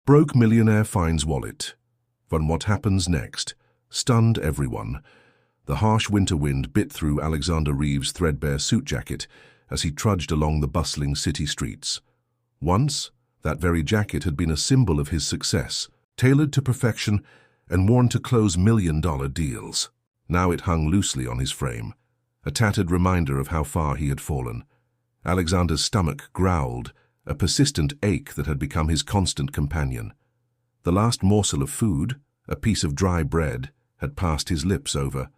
Broke millionaire finds wallet. But what happens next stunned everyone. The harsh winter wind bit through Alexander Reeves' threadbare suit jacket as he trudged along the bustling city streets. Once, that very jacket had been a symbol of his success, tailored to perfection and worn to close million-dollar deals. Now it hung loosely on his frame, a tattered reminder of how far he had fallen. Alexander's stomach growled, a persistent ache that had become his constant companion. The last morsel of food, a piece of dry bread, had passed his lips over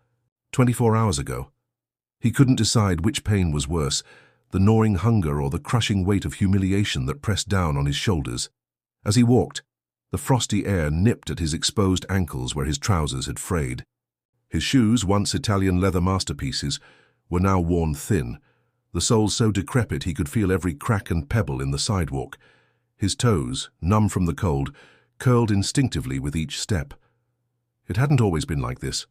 24 hours ago. He couldn't decide which pain was worse, the gnawing hunger or the crushing weight of humiliation that pressed down on his shoulders. As he walked, the frosty air nipped at his exposed ankles where his trousers had frayed. His shoes, once Italian leather masterpieces, were now worn thin, the soles so decrepit he could feel every crack and pebble in the sidewalk. His toes, numb from the cold, curled instinctively with each step. It hadn't always been like this.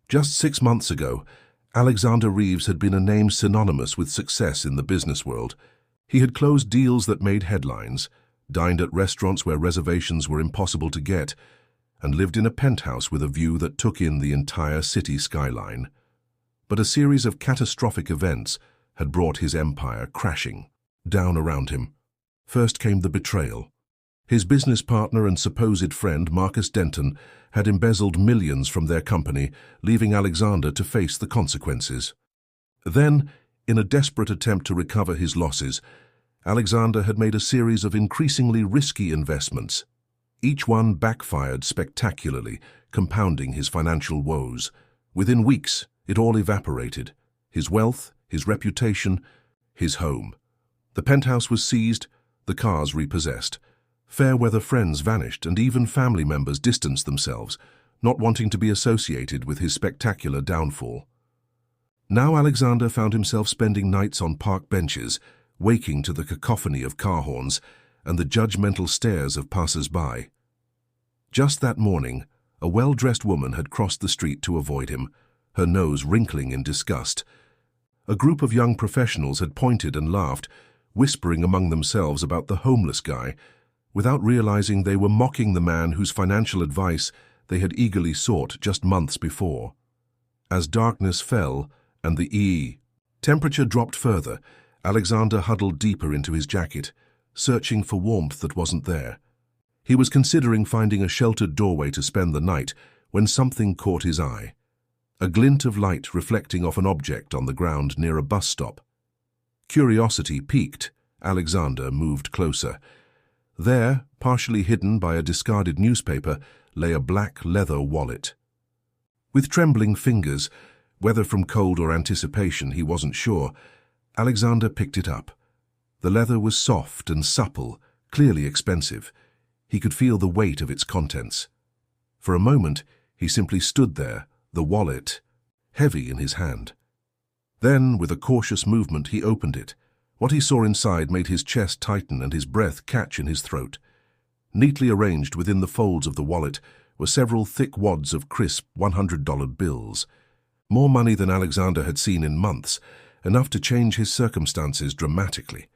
Just 6 months ago, Alexander Reeves had been a name synonymous with success in the business world. He had closed deals that made headlines, dined at restaurants where reservations were impossible to get, and lived in a penthouse with a view that took in the entire city skyline. But a series of catastrophic events had brought his empire crashing down around him. First came the betrayal. His business partner and supposed friend, Marcus Denton, had embezzled millions from their company, leaving Alexander to face the consequences. Then, in a desperate attempt to recover his losses, Alexander had made a series of increasingly risky investments. Each one backfired spectacularly, compounding his financial woes. Within weeks, it all evaporated. His wealth, his reputation, his home. The penthouse was seized, the cars repossessed. Fair-weather friends vanished, and even family members distanced themselves, not wanting to be associated with his spectacular downfall. Now Alexander found himself spending nights on park benches, waking to the cacophony of car horns and the judgmental stares of passers-by. Just that morning, a well-dressed woman had crossed the street to avoid him, her nose wrinkling in disgust. A group of young professionals had pointed and laughed, whispering among themselves about the homeless guy, without realizing they were mocking the man whose financial advice they had eagerly sought just months before. As darkness fell and the temperature dropped further, Alexander huddled deeper into his jacket, searching for warmth that wasn't there. He was considering finding a sheltered doorway to spend the night when something caught his eye. A glint of light reflecting off an object on the ground near a bus stop. Curiosity piqued, Alexander moved closer. There, partially hidden by a discarded newspaper, lay a black leather wallet. With trembling fingers, whether from cold or anticipation he wasn't sure, Alexander picked it up. The leather was soft and supple, clearly expensive. He could feel the weight of its contents. For a moment, he simply stood there, the wallet heavy in his hand. Then, with a cautious movement, he opened it. What he saw inside made his chest tighten and his breath catch in his throat. Neatly arranged within the folds of the wallet were several thick wads of crisp $100 bills. More money than Alexander had seen in months, enough to change his circumstances dramatically.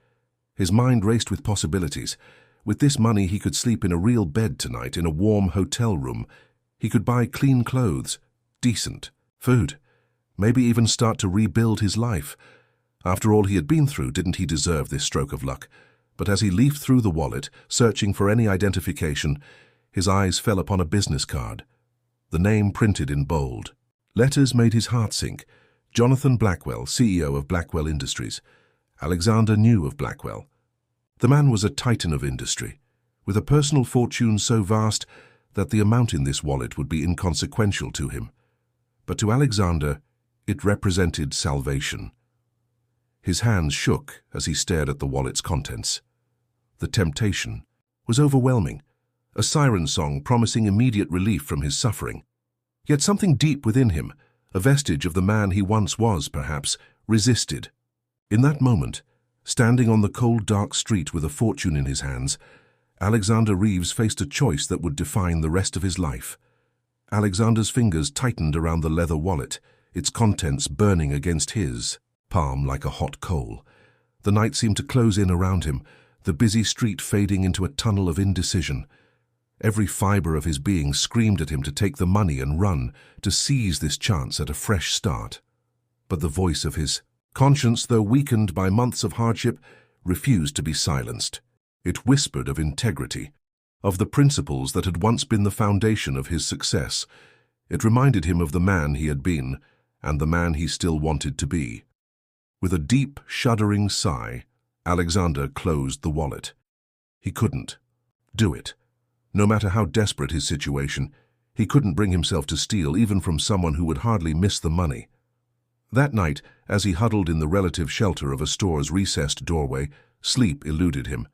His mind raced with possibilities. With this money he could sleep in a real bed tonight in a warm hotel room. He could buy clean clothes, decent food, maybe even start to rebuild his life. After all he had been through, didn't he deserve this stroke of luck? But as he leafed through the wallet, searching for any identification, his eyes fell upon a business card. The name printed in bold. Letters made his heart sink. Jonathan Blackwell, CEO of Blackwell Industries. Alexander knew of Blackwell. The man was a titan of industry, with a personal fortune so vast that the amount in this wallet would be inconsequential to him. But to Alexander, it represented salvation. His hands shook as he stared at the wallet's contents. The temptation was overwhelming, a siren song promising immediate relief from his suffering. Yet something deep within him, a vestige of the man he once was, perhaps, resisted. In that moment, standing on the cold, dark street with a fortune in his hands, Alexander Reeves faced a choice that would define the rest of his life. Alexander's fingers tightened around the leather wallet, its contents burning against his palm like a hot coal. The night seemed to close in around him, the busy street fading into a tunnel of indecision. Every fiber of his being screamed at him to take the money and run, to seize this chance at a fresh start. But the voice of his conscience, though weakened by months of hardship, refused to be silenced. It whispered of integrity, of the principles that had once been the foundation of his success. It reminded him of the man he had been and the man he still wanted to be. With a deep, shuddering sigh, Alexander closed the wallet. He couldn't do it. No matter how desperate his situation, he couldn't bring himself to steal even from someone who would hardly miss the money. That night, as he huddled in the relative shelter of a store's recessed doorway, sleep eluded him.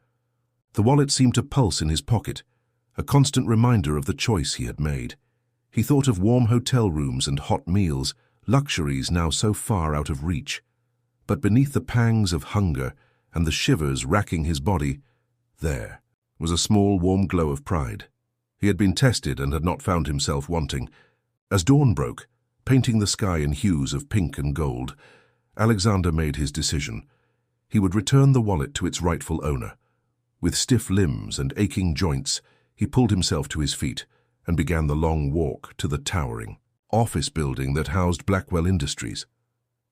The wallet seemed to pulse in his pocket, a constant reminder of the choice he had made. He thought of warm hotel rooms and hot meals, luxuries now so far out of reach. But beneath the pangs of hunger and the shivers racking his body, there was a small, warm glow of pride. He had been tested and had not found himself wanting. As dawn broke, painting the sky in hues of pink and gold, Alexander made his decision. He would return the wallet to its rightful owner. With stiff limbs and aching joints, he pulled himself to his feet and began the long walk to the towering office building that housed Blackwell Industries.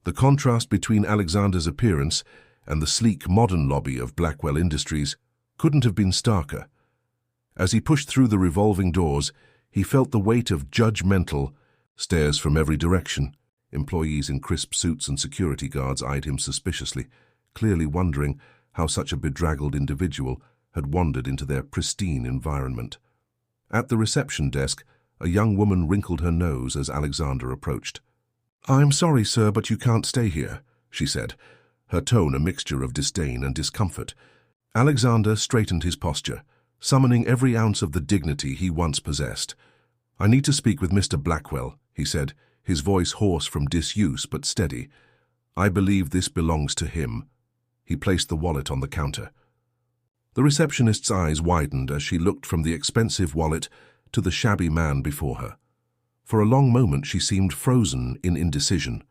The contrast between Alexander's appearance and the sleek, modern lobby of Blackwell Industries couldn't have been starker. As he pushed through the revolving doors, he felt the weight of judgmental stares from every direction. Employees in crisp suits and security guards eyed him suspiciously, clearly wondering how such a bedraggled individual had wandered into their pristine environment. At the reception desk, a young woman wrinkled her nose as Alexander approached. "I'm sorry, sir, but you can't stay here," she said, her tone a mixture of disdain and discomfort. Alexander straightened his posture, summoning every ounce of the dignity he once possessed. "I need to speak with Mr. Blackwell," he said, his voice hoarse from disuse but steady. "I believe this belongs to him." He placed the wallet on the counter. The receptionist's eyes widened as she looked from the expensive wallet to the shabby man before her. For a long moment she seemed frozen in indecision.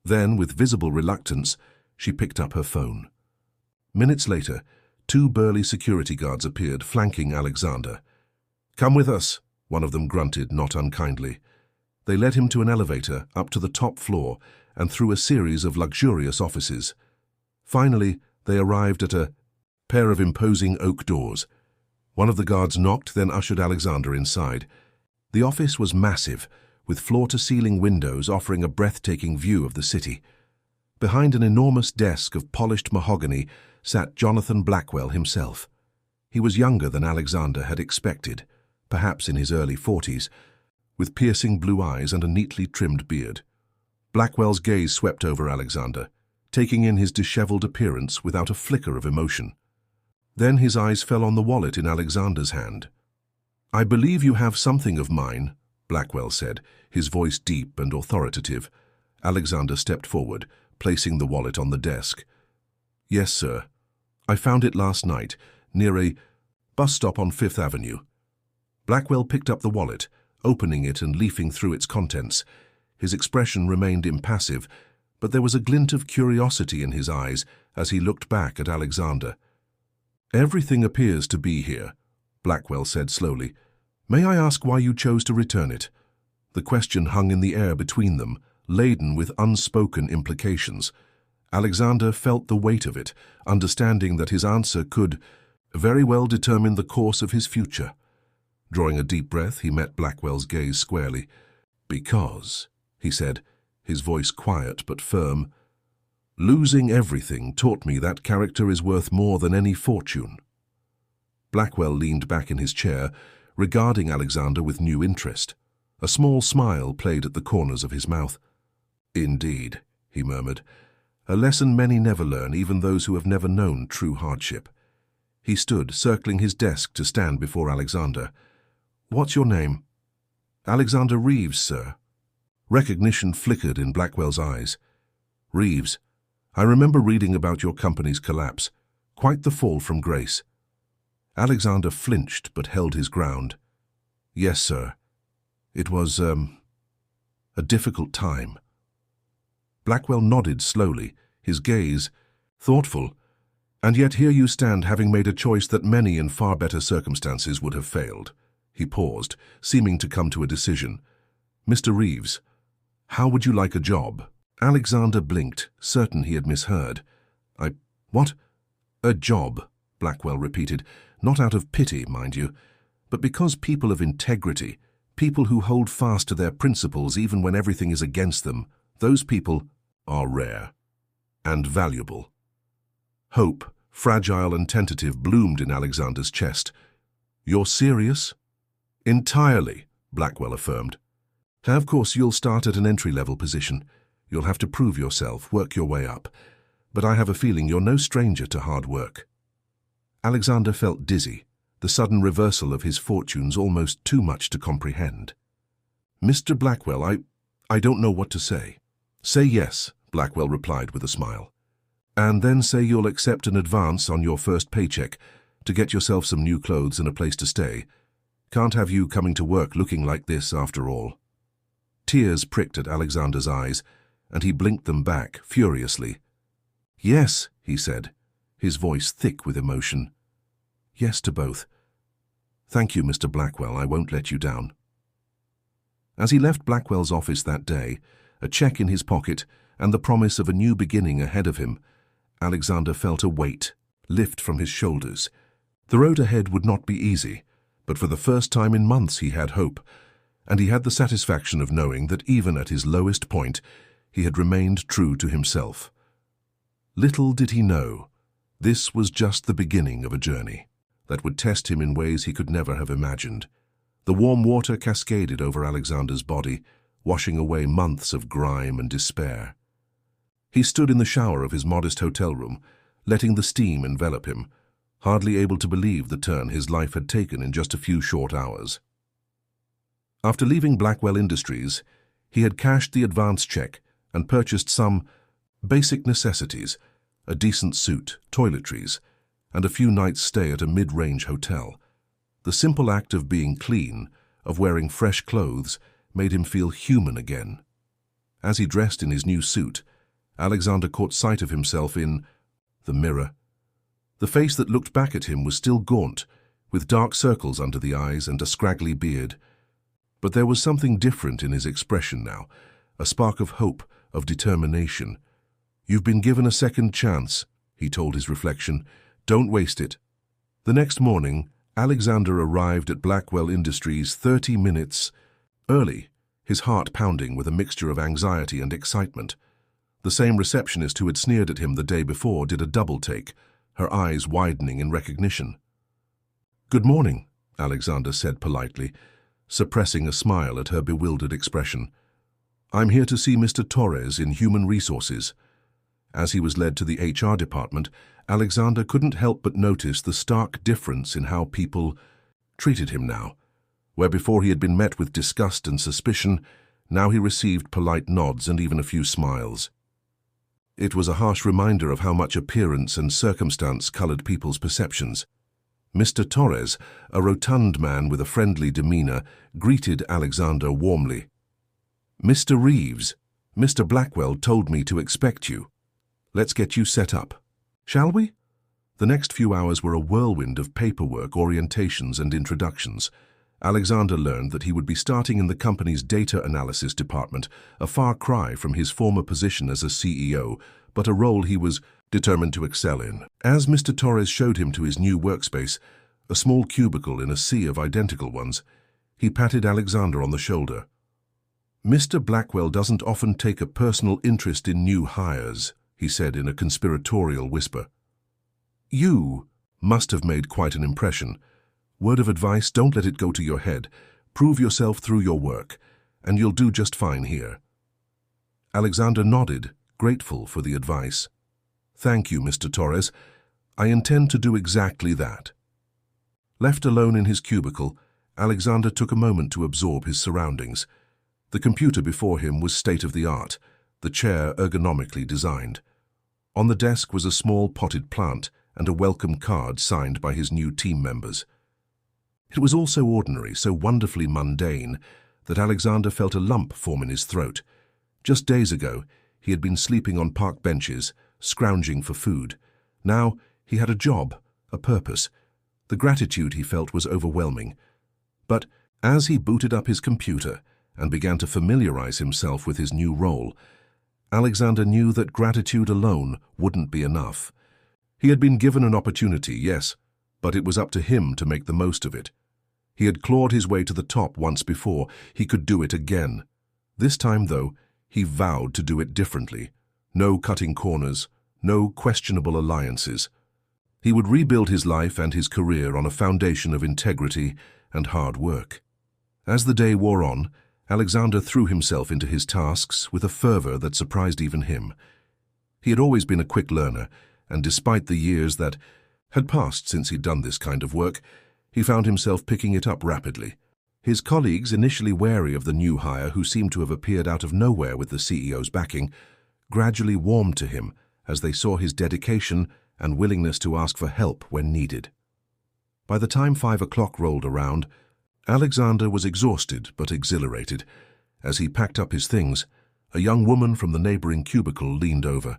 Then, with visible reluctance, she picked up her phone. Minutes later, 2 burly security guards appeared, flanking Alexander. "Come with us," one of them grunted, not unkindly. They led him to an elevator, up to the top floor, and through a series of luxurious offices. Finally, they arrived at a pair of imposing oak doors. One of the guards knocked, then ushered Alexander inside. The office was massive, with floor-to-ceiling windows offering a breathtaking view of the city. Behind an enormous desk of polished mahogany sat Jonathan Blackwell himself. He was younger than Alexander had expected, perhaps in his early 40s, with piercing blue eyes and a neatly trimmed beard. Blackwell's gaze swept over Alexander, taking in his disheveled appearance without a flicker of emotion. Then his eyes fell on the wallet in Alexander's hand. "I believe you have something of mine," Blackwell said, his voice deep and authoritative. Alexander stepped forward, placing the wallet on the desk. "Yes, sir. I found it last night, near a bus stop on 5th Avenue. Blackwell picked up the wallet, opening it and leafing through its contents. His expression remained impassive, but there was a glint of curiosity in his eyes as he looked back at Alexander. "Everything appears to be here," Blackwell said slowly. "May I ask why you chose to return it?" The question hung in the air between them, laden with unspoken implications. Alexander felt the weight of it, understanding that his answer could very well determine the course of his future. Drawing a deep breath, he met Blackwell's gaze squarely. "Because," he said, his voice quiet but firm, "losing everything taught me that character is worth more than any fortune." Blackwell leaned back in his chair, regarding Alexander with new interest. A small smile played at the corners of his mouth. "Indeed," he murmured, "a lesson many never learn, even those who have never known true hardship." He stood, circling his desk to stand before Alexander. "What's your name?" "Alexander Reeves, sir." Recognition flickered in Blackwell's eyes. "Reeves, I remember reading about your company's collapse. Quite the fall from grace." Alexander flinched but held his ground. "Yes, sir. It was, a difficult time." Blackwell nodded slowly, his gaze thoughtful. "And yet here you stand, having made a choice that many in far better circumstances would have failed." He paused, seeming to come to a decision. "Mr. Reeves, how would you like a job?" Alexander blinked, certain he had misheard. What? A job," Blackwell repeated, not out of pity, mind you, but because people of integrity, people who hold fast to their principles even when everything is against them, those people are rare and valuable. Hope, fragile and tentative, bloomed in Alexander's chest. "You're serious?" "Entirely," Blackwell affirmed. "Of course, you'll start at an entry-level position. You'll have to prove yourself, work your way up. But I have a feeling you're no stranger to hard work." Alexander felt dizzy, the sudden reversal of his fortunes almost too much to comprehend. "Mr. Blackwell, I don't know what to say." "Say yes," Blackwell replied with a smile. "And then say you'll accept an advance on your first paycheck to get yourself some new clothes and a place to stay. Can't have you coming to work looking like this after all." Tears pricked at Alexander's eyes, and he blinked them back furiously. "Yes," he said, his voice thick with emotion. "Yes to both. Thank you, Mr. Blackwell, I won't let you down." As he left Blackwell's office that day, a check in his pocket and the promise of a new beginning ahead of him, Alexander felt a weight lift from his shoulders. The road ahead would not be easy, but for the first time in months he had hope, and he had the satisfaction of knowing that even at his lowest point, he had remained true to himself. Little did he know, this was just the beginning of a journey that would test him in ways he could never have imagined. The warm water cascaded over Alexander's body, washing away months of grime and despair. He stood in the shower of his modest hotel room, letting the steam envelop him, hardly able to believe the turn his life had taken in just a few short hours. After leaving Blackwell Industries, he had cashed the advance check and purchased some basic necessities, a decent suit, toiletries, and a few nights' stay at a mid-range hotel. The simple act of being clean, of wearing fresh clothes, made him feel human again. As he dressed in his new suit, Alexander caught sight of himself in the mirror. The face that looked back at him was still gaunt, with dark circles under the eyes and a scraggly beard. But there was something different in his expression now, a spark of hope, of determination. "You've been given a second chance," he told his reflection. "Don't waste it." The next morning, Alexander arrived at Blackwell Industries 30 minutes early, his heart pounding with a mixture of anxiety and excitement. The same receptionist who had sneered at him the day before did a double take, her eyes widening in recognition. "Good morning," Alexander said politely, suppressing a smile at her bewildered expression. "I'm here to see Mr. Torres in Human Resources." As he was led to the HR department, Alexander couldn't help but notice the stark difference in how people treated him now. Where before he had been met with disgust and suspicion, now he received polite nods and even a few smiles. It was a harsh reminder of how much appearance and circumstance colored people's perceptions. Mr. Torres, a rotund man with a friendly demeanor, greeted Alexander warmly. "Mr. Reeves, Mr. Blackwell told me to expect you. Let's get you set up. Shall we?" The next few hours were a whirlwind of paperwork, orientations, and introductions. Alexander learned that he would be starting in the company's data analysis department, a far cry from his former position as a CEO, but a role he was determined to excel in. As Mr. Torres showed him to his new workspace, a small cubicle in a sea of identical ones, he patted Alexander on the shoulder. "Mr. Blackwell doesn't often take a personal interest in new hires," he said in a conspiratorial whisper. "You must have made quite an impression. Word of advice, don't let it go to your head. Prove yourself through your work, and you'll do just fine here." Alexander nodded, grateful for the advice. "Thank you, Mr. Torres. I intend to do exactly that." Left alone in his cubicle, Alexander took a moment to absorb his surroundings. The computer before him was state-of-the-art, the chair ergonomically designed. On the desk was a small potted plant and a welcome card signed by his new team members. It was all so ordinary, so wonderfully mundane, that Alexander felt a lump form in his throat. Just days ago, he had been sleeping on park benches, scrounging for food. Now he had a job, a purpose. The gratitude he felt was overwhelming. But as he booted up his computer and began to familiarize himself with his new role, Alexander knew that gratitude alone wouldn't be enough. He had been given an opportunity, yes, but it was up to him to make the most of it. He had clawed his way to the top once before. He could do it again. This time, though, he vowed to do it differently. No cutting corners, no questionable alliances. He would rebuild his life and his career on a foundation of integrity and hard work. As the day wore on, Alexander threw himself into his tasks with a fervor that surprised even him. He had always been a quick learner, and despite the years that had passed since he'd done this kind of work, he found himself picking it up rapidly. His colleagues, initially wary of the new hire who seemed to have appeared out of nowhere with the CEO's backing, gradually warmed to him as they saw his dedication and willingness to ask for help when needed. By the time 5 o'clock rolled around, Alexander was exhausted but exhilarated. As he packed up his things, a young woman from the neighboring cubicle leaned over.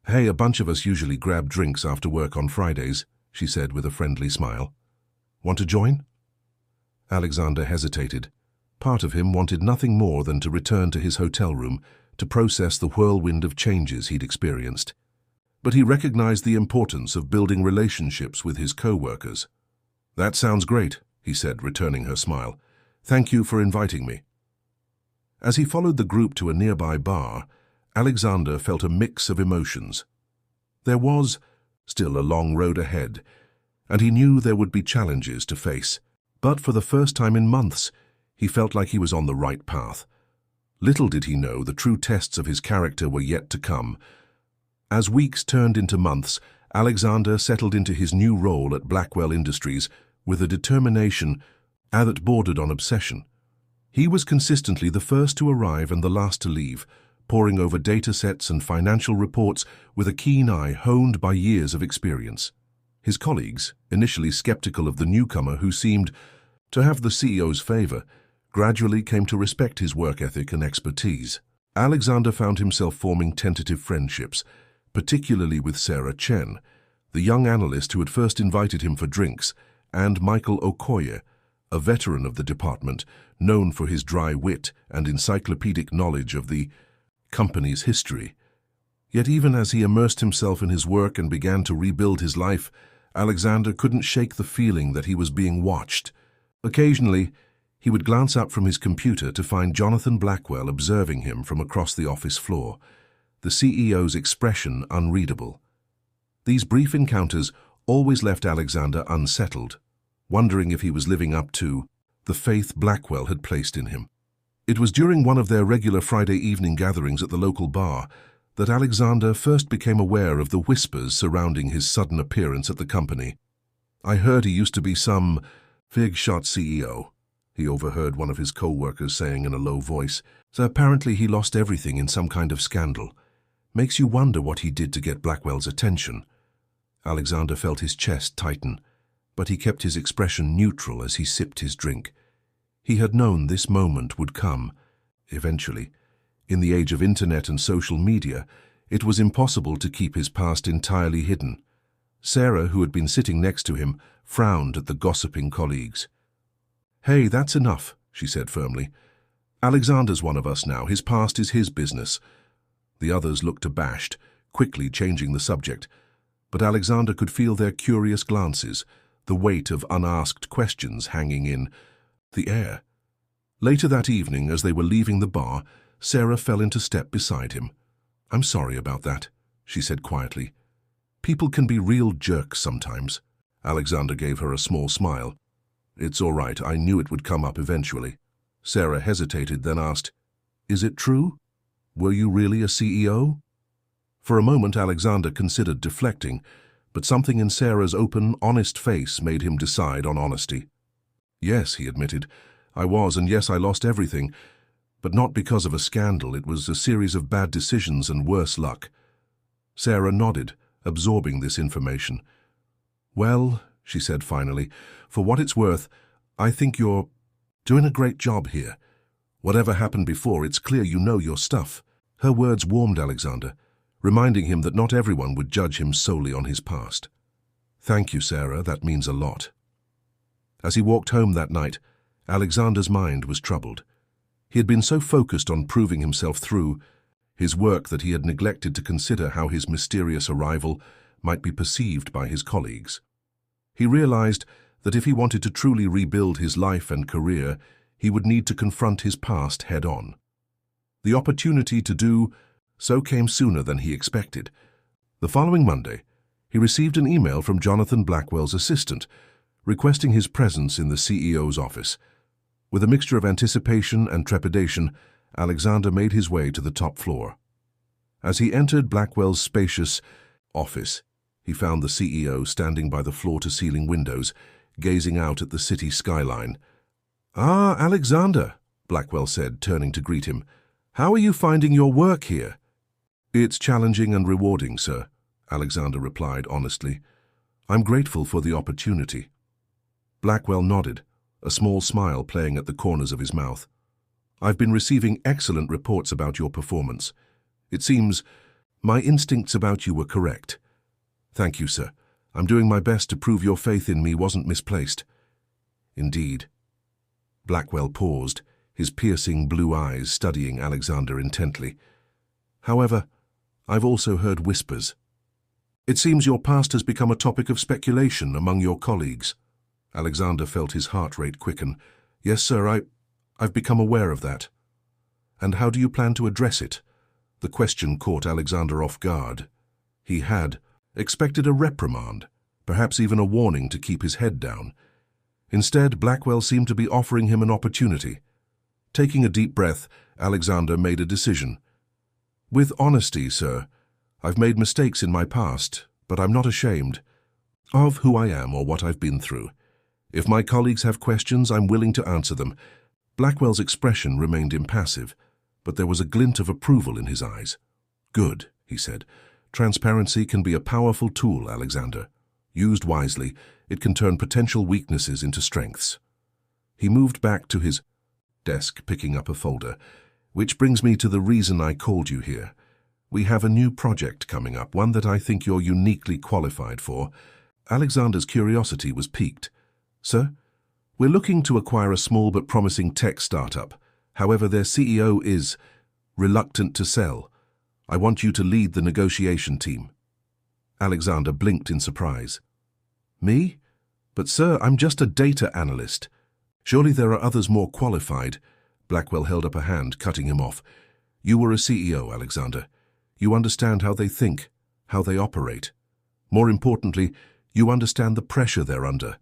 "Hey, a bunch of us usually grab drinks after work on Fridays," she said with a friendly smile. "Want to join?" Alexander hesitated. Part of him wanted nothing more than to return to his hotel room to process the whirlwind of changes he'd experienced. But he recognized the importance of building relationships with his co-workers. "That sounds great," he said, returning her smile. "Thank you for inviting me." As he followed the group to a nearby bar, Alexander felt a mix of emotions. There was still a long road ahead, and he knew there would be challenges to face. But for the first time in months, he felt like he was on the right path. Little did he know the true tests of his character were yet to come. As weeks turned into months, Alexander settled into his new role at Blackwell Industries with a determination that bordered on obsession. He was consistently the first to arrive and the last to leave, poring over data sets and financial reports with a keen eye honed by years of experience. His colleagues, initially skeptical of the newcomer who seemed to have the CEO's favor, gradually came to respect his work ethic and expertise. Alexander found himself forming tentative friendships, particularly with Sarah Chen, the young analyst who had first invited him for drinks, and Michael Okoye, a veteran of the department, known for his dry wit and encyclopedic knowledge of the company's history. Yet even as he immersed himself in his work and began to rebuild his life, Alexander couldn't shake the feeling that he was being watched. Occasionally, he would glance up from his computer to find Jonathan Blackwell observing him from across the office floor, the CEO's expression unreadable. These brief encounters always left Alexander unsettled, wondering if he was living up to the faith Blackwell had placed in him. It was during one of their regular Friday evening gatherings at the local bar that Alexander first became aware of the whispers surrounding his sudden appearance at the company. "I heard he used to be some fig-shot CEO," he overheard one of his co-workers saying in a low voice. "So apparently he lost everything in some kind of scandal. Makes you wonder what he did to get Blackwell's attention." Alexander felt his chest tighten, but he kept his expression neutral as he sipped his drink. He had known this moment would come, eventually. In the age of internet and social media, it was impossible to keep his past entirely hidden. Sarah, who had been sitting next to him, frowned at the gossiping colleagues. "Hey, that's enough," she said firmly. "Alexander's one of us now. His past is his business." The others looked abashed, quickly changing the subject. But Alexander could feel their curious glances, the weight of unasked questions hanging in the air. Later that evening, as they were leaving the bar, Sarah fell into step beside him. "I'm sorry about that," she said quietly. "People can be real jerks sometimes." Alexander gave her a small smile. "It's all right. I knew it would come up eventually." Sarah hesitated, then asked, "Is it true? Were you really a CEO?" For a moment, Alexander considered deflecting, but something in Sarah's open, honest face made him decide on honesty. "Yes," he admitted, "I was, and yes, I lost everything. But not because of a scandal. It was a series of bad decisions and worse luck." Sarah nodded, absorbing this information. "Well," she said finally, "for what it's worth, I think you're doing a great job here. Whatever happened before, it's clear you know your stuff." Her words warmed Alexander, reminding him that not everyone would judge him solely on his past. "Thank you, Sarah. That means a lot." As he walked home that night, Alexander's mind was troubled. He had been so focused on proving himself through his work that he had neglected to consider how his mysterious arrival might be perceived by his colleagues. He realized that if he wanted to truly rebuild his life and career, he would need to confront his past head-on. The opportunity to do so came sooner than he expected. The following Monday, he received an email from Jonathan Blackwell's assistant, requesting his presence in the CEO's office. With a mixture of anticipation and trepidation, Alexander made his way to the top floor. As he entered Blackwell's spacious office, he found the CEO standing by the floor-to-ceiling windows, gazing out at the city skyline. "Ah, Alexander," Blackwell said, turning to greet him. "How are you finding your work here?" "It's challenging and rewarding, sir," Alexander replied honestly. "I'm grateful for the opportunity." Blackwell nodded, a small smile playing at the corners of his mouth. "I've been receiving excellent reports about your performance. It seems my instincts about you were correct." "Thank you, sir. I'm doing my best to prove your faith in me wasn't misplaced." "Indeed." Blackwell paused, his piercing blue eyes studying Alexander intently. "However, I've also heard whispers. It seems your past has become a topic of speculation among your colleagues." Alexander felt his heart rate quicken. "Yes, sir, I've become aware of that." "And how do you plan to address it?" The question caught Alexander off guard. He had expected a reprimand, perhaps even a warning to keep his head down. Instead, Blackwell seemed to be offering him an opportunity. Taking a deep breath, Alexander made a decision. "With honesty, sir, I've made mistakes in my past, but I'm not ashamed of who I am or what I've been through. If my colleagues have questions, I'm willing to answer them." Blackwell's expression remained impassive, but there was a glint of approval in his eyes. "Good," he said. "Transparency can be a powerful tool, Alexander. Used wisely, it can turn potential weaknesses into strengths." He moved back to his desk, picking up a folder. "Which brings me to the reason I called you here. We have a new project coming up, one that I think you're uniquely qualified for." Alexander's curiosity was piqued. "Sir, we're looking to acquire a small but promising tech startup. However, their CEO is reluctant to sell. I want you to lead the negotiation team." Alexander blinked in surprise. "Me? But sir, I'm just a data analyst." "Surely there are others more qualified." Blackwell held up a hand, cutting him off. "You were a CEO, Alexander. You understand how they think, how they operate. More importantly, you understand the pressure they're under.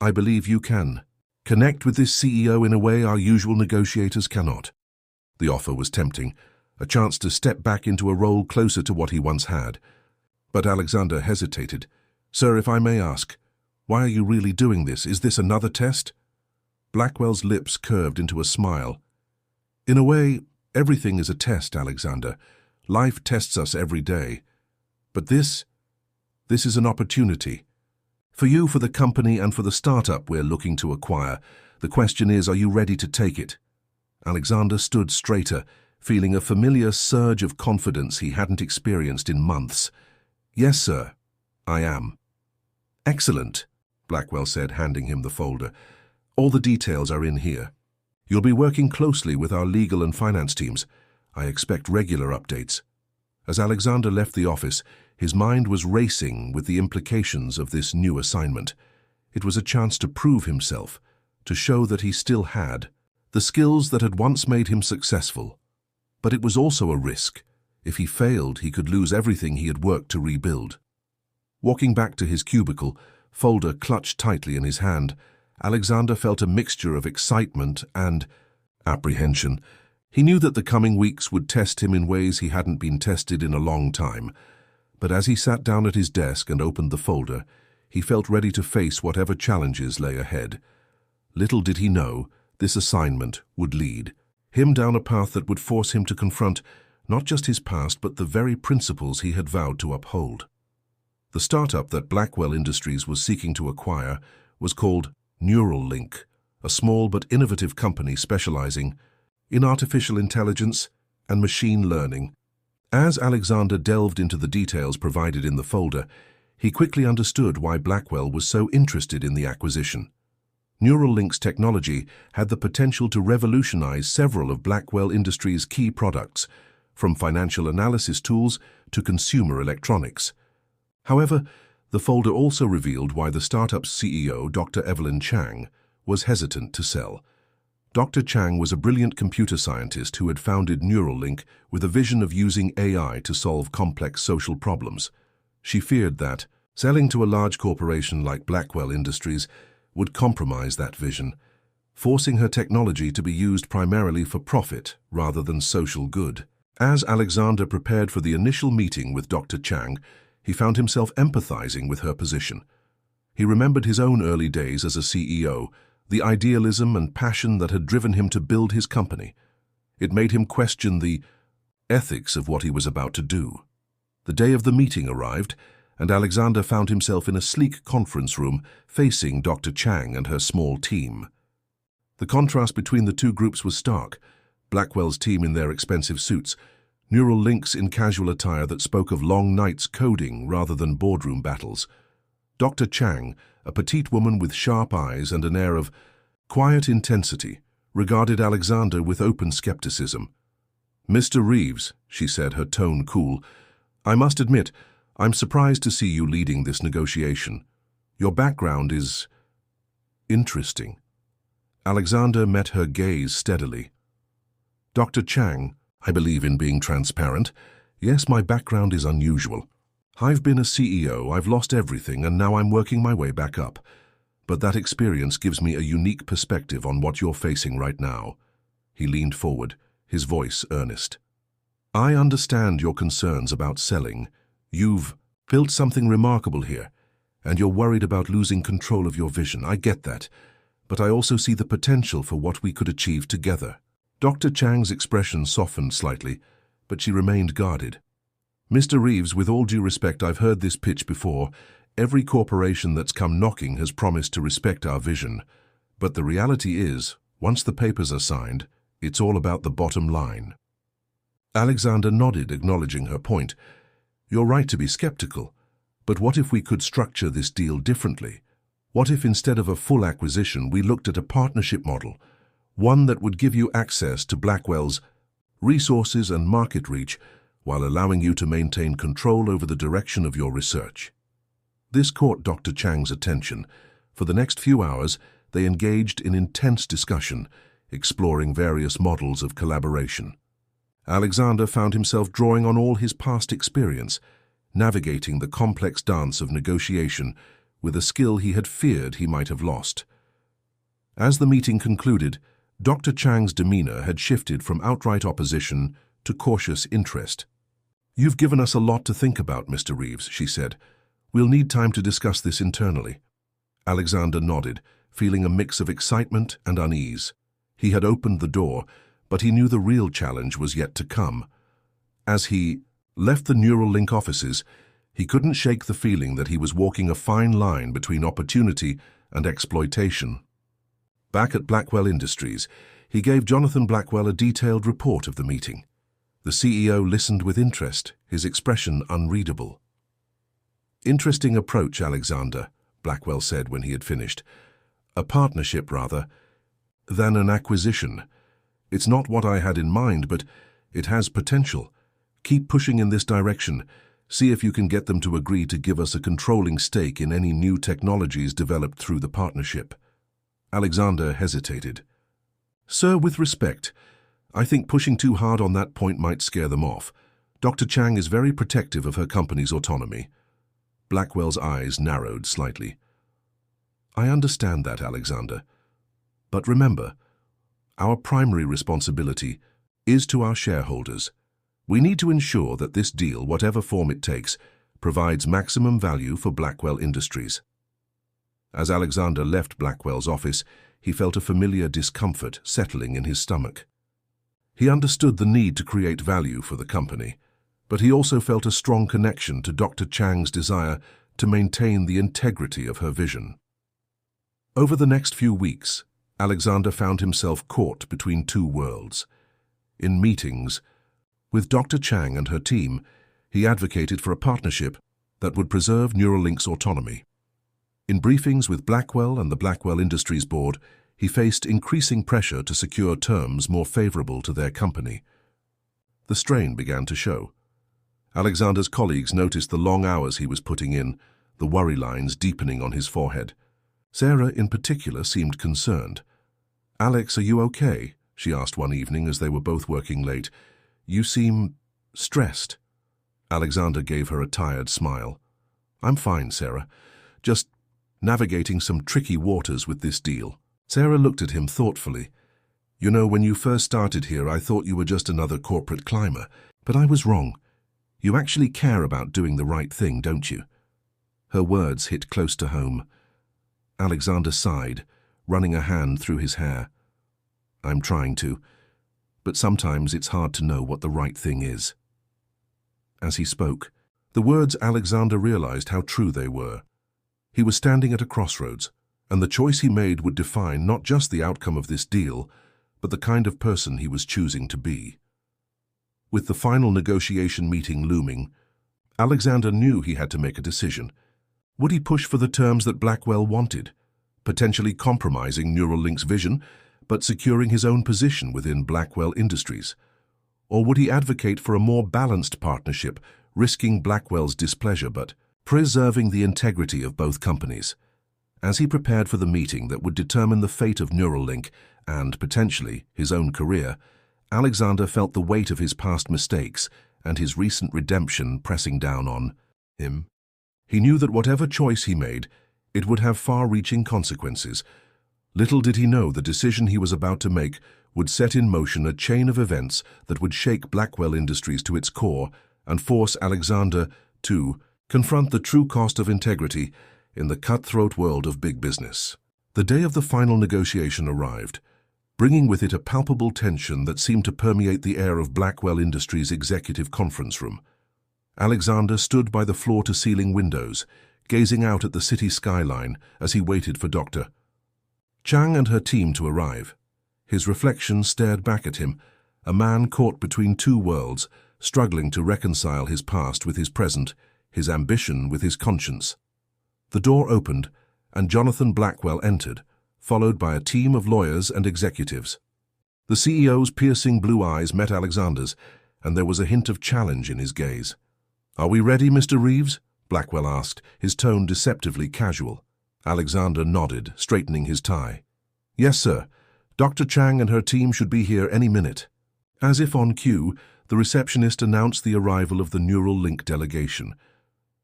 I believe you can connect with this CEO in a way our usual negotiators cannot." The offer was tempting, a chance to step back into a role closer to what he once had. But Alexander hesitated. "Sir, if I may ask, why are you really doing this? Is this another test?" Blackwell's lips curved into a smile. "In a way, everything is a test, Alexander. Life tests us every day. But this is an opportunity. For you, for the company, and for the startup we're looking to acquire. The question is, are you ready to take it?" Alexander stood straighter, feeling a familiar surge of confidence he hadn't experienced in months. "Yes, sir, I am." "Excellent," Blackwell said, handing him the folder. "All the details are in here. You'll be working closely with our legal and finance teams. I expect regular updates." As Alexander left the office, his mind was racing with the implications of this new assignment. It was a chance to prove himself, to show that he still had the skills that had once made him successful. But it was also a risk. If he failed, he could lose everything he had worked to rebuild. Walking back to his cubicle, folder clutched tightly in his hand, Alexander felt a mixture of excitement and apprehension. He knew that the coming weeks would test him in ways he hadn't been tested in a long time. But as he sat down at his desk and opened the folder, he felt ready to face whatever challenges lay ahead. Little did he know, this assignment would lead him down a path that would force him to confront not just his past, but the very principles he had vowed to uphold. The startup that Blackwell Industries was seeking to acquire was called Neuralink, a small but innovative company specializing in artificial intelligence and machine learning. As Alexander delved into the details provided in the folder, he quickly understood why Blackwell was so interested in the acquisition. Neuralink's technology had the potential to revolutionize several of Blackwell Industries' key products, from financial analysis tools to consumer electronics. However, the folder also revealed why the startup's CEO, Dr. Evelyn Chang, was hesitant to sell. Dr. Chang was a brilliant computer scientist who had founded Neuralink with a vision of using AI to solve complex social problems. She feared that selling to a large corporation like Blackwell Industries would compromise that vision, forcing her technology to be used primarily for profit rather than social good. As Alexander prepared for the initial meeting with Dr. Chang, he found himself empathizing with her position. He remembered his own early days as a CEO, the idealism and passion that had driven him to build his company. It made him question the ethics of what he was about to do. The day of the meeting arrived, and Alexander found himself in a sleek conference room facing Dr. Chang and her small team. The contrast between the two groups was stark. Blackwell's team in their expensive suits, Neuralink's in casual attire that spoke of long nights coding rather than boardroom battles. Dr. Chang, a petite woman with sharp eyes and an air of quiet intensity, regarded Alexander with open skepticism. "Mr. Reeves," she said, her tone cool, "I must admit, I'm surprised to see you leading this negotiation. Your background is interesting." Alexander met her gaze steadily. "Dr. Chang, I believe in being transparent. Yes, my background is unusual. I've been a CEO, I've lost everything, and now I'm working my way back up. But that experience gives me a unique perspective on what you're facing right now." He leaned forward, his voice earnest. "I understand your concerns about selling. You've built something remarkable here, and you're worried about losing control of your vision. I get that, but I also see the potential for what we could achieve together." Dr. Chang's expression softened slightly, but she remained guarded. "Mr. Reeves, with all due respect, I've heard this pitch before. Every corporation that's come knocking has promised to respect our vision. But the reality is, once the papers are signed, it's all about the bottom line." Alexander nodded, acknowledging her point. "You're right to be skeptical, but what if we could structure this deal differently? What if instead of a full acquisition, we looked at a partnership model? One that would give you access to Blackwell's resources and market reach while allowing you to maintain control over the direction of your research." This caught Dr. Chang's attention. For the next few hours, they engaged in intense discussion, exploring various models of collaboration. Alexander found himself drawing on all his past experience, navigating the complex dance of negotiation with a skill he had feared he might have lost. As the meeting concluded, Dr. Chang's demeanor had shifted from outright opposition to cautious interest. "You've given us a lot to think about, Mr. Reeves," she said. "We'll need time to discuss this internally." Alexander nodded, feeling a mix of excitement and unease. He had opened the door, but he knew the real challenge was yet to come. As he left the Neuralink offices, he couldn't shake the feeling that he was walking a fine line between opportunity and exploitation. Back at Blackwell Industries, he gave Jonathan Blackwell a detailed report of the meeting. The CEO listened with interest, his expression unreadable. "Interesting approach, Alexander," Blackwell said when he had finished. "A partnership, rather, than an acquisition. It's not what I had in mind, but it has potential. Keep pushing in this direction. See if you can get them to agree to give us a controlling stake in any new technologies developed through the partnership." Alexander hesitated. "Sir, with respect, I think pushing too hard on that point might scare them off. Dr. Chang is very protective of her company's autonomy." Blackwell's eyes narrowed slightly. "I understand that, Alexander. But remember, our primary responsibility is to our shareholders. We need to ensure that this deal, whatever form it takes, provides maximum value for Blackwell Industries." As Alexander left Blackwell's office, he felt a familiar discomfort settling in his stomach. He understood the need to create value for the company, but he also felt a strong connection to Dr. Chang's desire to maintain the integrity of her vision. Over the next few weeks, Alexander found himself caught between two worlds. In meetings with Dr. Chang and her team, he advocated for a partnership that would preserve Neuralink's autonomy. In briefings with Blackwell and the Blackwell Industries Board, he faced increasing pressure to secure terms more favorable to their company. The strain began to show. Alexander's colleagues noticed the long hours he was putting in, the worry lines deepening on his forehead. Sarah, in particular, seemed concerned. "Alex, are you okay?" she asked one evening as they were both working late. "You seem stressed." Alexander gave her a tired smile. "I'm fine, Sarah. Just navigating some tricky waters with this deal." Sarah looked at him thoughtfully. "You know, when you first started here, I thought you were just another corporate climber, but I was wrong. You actually care about doing the right thing, don't you?" Her words hit close to home. Alexander sighed, running a hand through his hair. "I'm trying to, but sometimes it's hard to know what the right thing is." As he spoke, the words Alexander realized how true they were. He was standing at a crossroads, and the choice he made would define not just the outcome of this deal, but the kind of person he was choosing to be. With the final negotiation meeting looming, Alexander knew he had to make a decision. Would he push for the terms that Blackwell wanted, potentially compromising Neuralink's vision, but securing his own position within Blackwell Industries? Or would he advocate for a more balanced partnership, risking Blackwell's displeasure but preserving the integrity of both companies? As he prepared for the meeting that would determine the fate of Neuralink and, potentially, his own career, Alexander felt the weight of his past mistakes and his recent redemption pressing down on him. He knew that whatever choice he made, it would have far-reaching consequences. Little did he know the decision he was about to make would set in motion a chain of events that would shake Blackwell Industries to its core and force Alexander to confront the true cost of integrity in the cutthroat world of big business. The day of the final negotiation arrived, bringing with it a palpable tension that seemed to permeate the air of Blackwell Industries' executive conference room. Alexander stood by the floor-to-ceiling windows, gazing out at the city skyline as he waited for Dr. Chang and her team to arrive. His reflection stared back at him, a man caught between two worlds, struggling to reconcile his past with his present, his ambition with his conscience. The door opened, and Jonathan Blackwell entered, followed by a team of lawyers and executives. The CEO's piercing blue eyes met Alexander's, and there was a hint of challenge in his gaze. "Are we ready, Mr. Reeves?" Blackwell asked, his tone deceptively casual. Alexander nodded, straightening his tie. "Yes, sir. Dr. Chang and her team should be here any minute." As if on cue, the receptionist announced the arrival of the Neuralink delegation.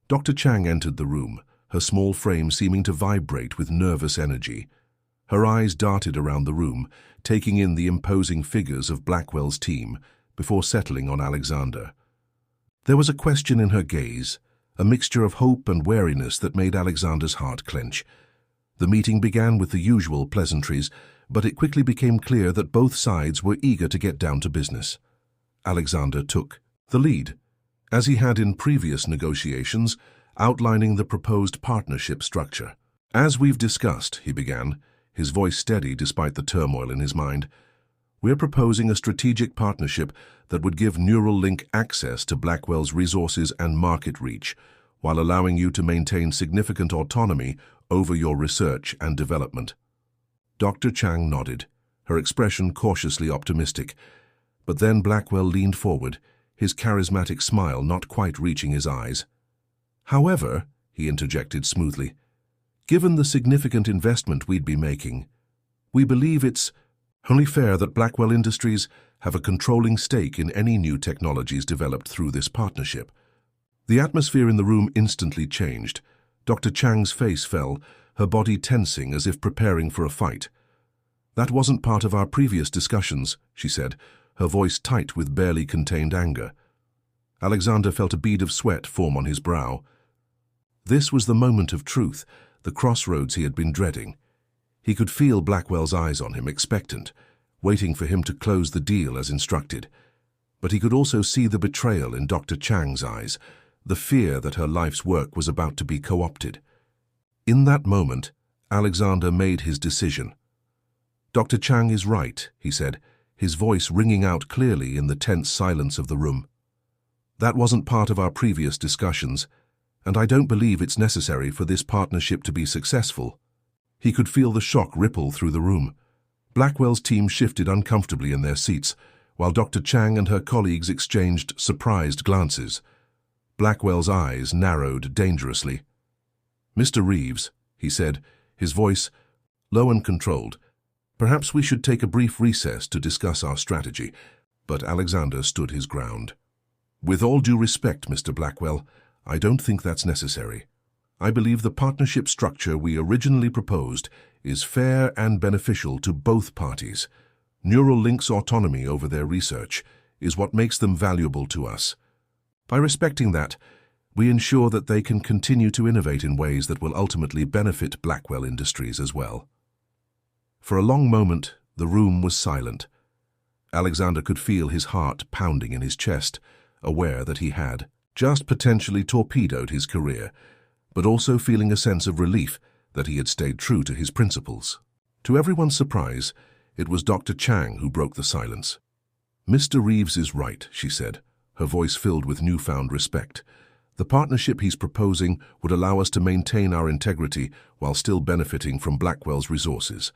Dr. Chang entered the room, her small frame seeming to vibrate with nervous energy. Her eyes darted around the room, taking in the imposing figures of Blackwell's team, before settling on Alexander. There was a question in her gaze, a mixture of hope and wariness that made Alexander's heart clench. The meeting began with the usual pleasantries, but it quickly became clear that both sides were eager to get down to business. Alexander took the lead, as he had in previous negotiations, outlining the proposed partnership structure. "As we've discussed," he began, his voice steady despite the turmoil in his mind, "we're proposing a strategic partnership that would give Neuralink access to Blackwell's resources and market reach, while allowing you to maintain significant autonomy over your research and development." Dr. Chang nodded, her expression cautiously optimistic, but then Blackwell leaned forward, his charismatic smile not quite reaching his eyes. "However," he interjected smoothly, "given the significant investment we'd be making, we believe it's only fair that Blackwell Industries have a controlling stake in any new technologies developed through this partnership." The atmosphere in the room instantly changed. Dr. Chang's face fell, her body tensing as if preparing for a fight. "That wasn't part of our previous discussions," she said, her voice tight with barely contained anger. Alexander felt a bead of sweat form on his brow. This was the moment of truth, the crossroads he had been dreading. He could feel Blackwell's eyes on him, expectant, waiting for him to close the deal as instructed. But he could also see the betrayal in Dr. Chang's eyes, the fear that her life's work was about to be co-opted. In that moment, Alexander made his decision. "Dr. Chang is right," he said, his voice ringing out clearly in the tense silence of the room. "That wasn't part of our previous discussions, and I don't believe it's necessary for this partnership to be successful." He could feel the shock ripple through the room. Blackwell's team shifted uncomfortably in their seats, while Dr. Chang and her colleagues exchanged surprised glances. Blackwell's eyes narrowed dangerously. "Mr. Reeves," he said, his voice low and controlled, "perhaps we should take a brief recess to discuss our strategy." But Alexander stood his ground. "With all due respect, Mr. Blackwell, I don't think that's necessary. I believe the partnership structure we originally proposed is fair and beneficial to both parties. Neuralink's autonomy over their research is what makes them valuable to us. By respecting that, we ensure that they can continue to innovate in ways that will ultimately benefit Blackwell Industries as well." For a long moment, the room was silent. Alexander could feel his heart pounding in his chest, aware that he had just potentially torpedoed his career, but also feeling a sense of relief that he had stayed true to his principles. To everyone's surprise, it was Dr. Chang who broke the silence. "Mr. Reeves is right," she said, her voice filled with newfound respect. "The partnership he's proposing would allow us to maintain our integrity while still benefiting from Blackwell's resources.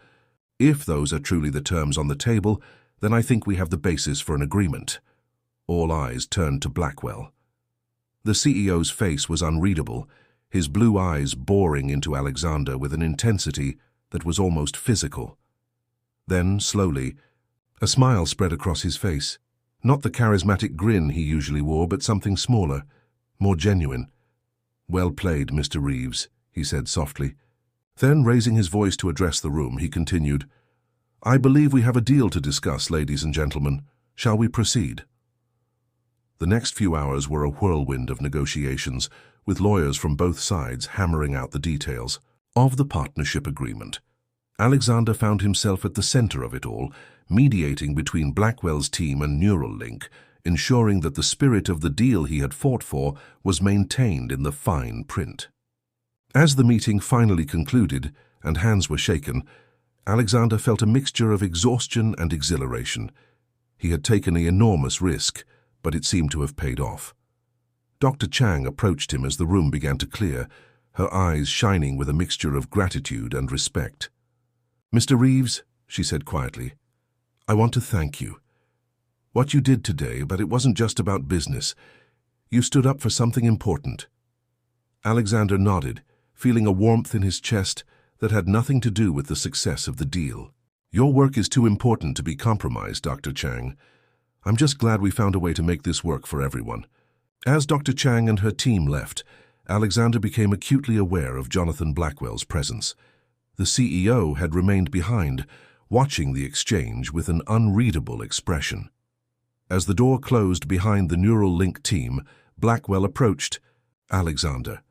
If those are truly the terms on the table, then I think we have the basis for an agreement." All eyes turned to Blackwell. The CEO's face was unreadable, his blue eyes boring into Alexander with an intensity that was almost physical. Then, slowly, a smile spread across his face. Not the charismatic grin he usually wore, but something smaller, more genuine. "Well played, Mr. Reeves," he said softly. Then, raising his voice to address the room, he continued, "I believe we have a deal to discuss, ladies and gentlemen. Shall we proceed?" The next few hours were a whirlwind of negotiations, with lawyers from both sides hammering out the details of the partnership agreement. Alexander found himself at the center of it all, mediating between Blackwell's team and Neuralink, ensuring that the spirit of the deal he had fought for was maintained in the fine print. As the meeting finally concluded and hands were shaken, Alexander felt a mixture of exhaustion and exhilaration. He had taken an enormous risk, but it seemed to have paid off. Dr. Chang approached him as the room began to clear, her eyes shining with a mixture of gratitude and respect. "Mr. Reeves," she said quietly, "I want to thank you. What you did today, but it wasn't just about business. You stood up for something important." Alexander nodded, feeling a warmth in his chest that had nothing to do with the success of the deal. "Your work is too important to be compromised, Dr. Chang. I'm just glad we found a way to make this work for everyone." As Dr. Chang and her team left, Alexander became acutely aware of Jonathan Blackwell's presence. The CEO had remained behind, watching the exchange with an unreadable expression. As the door closed behind the Neuralink team, Blackwell approached. "Alexander."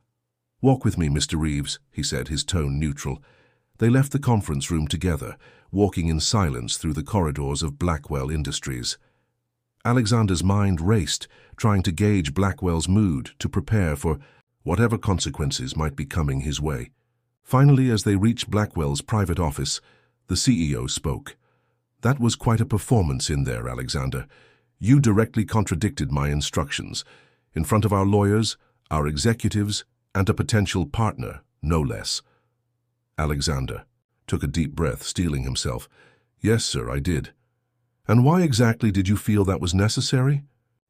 "Walk with me, Mr. Reeves," he said, his tone neutral. They left the conference room together, walking in silence through the corridors of Blackwell Industries. Alexander's mind raced, trying to gauge Blackwell's mood to prepare for whatever consequences might be coming his way. Finally, as they reached Blackwell's private office, the CEO spoke. "That was quite a performance in there, Alexander. You directly contradicted my instructions, in front of our lawyers, our executives, and a potential partner, no less." Alexander took a deep breath, steeling himself. "Yes, sir, I did." "And why exactly did you feel that was necessary?"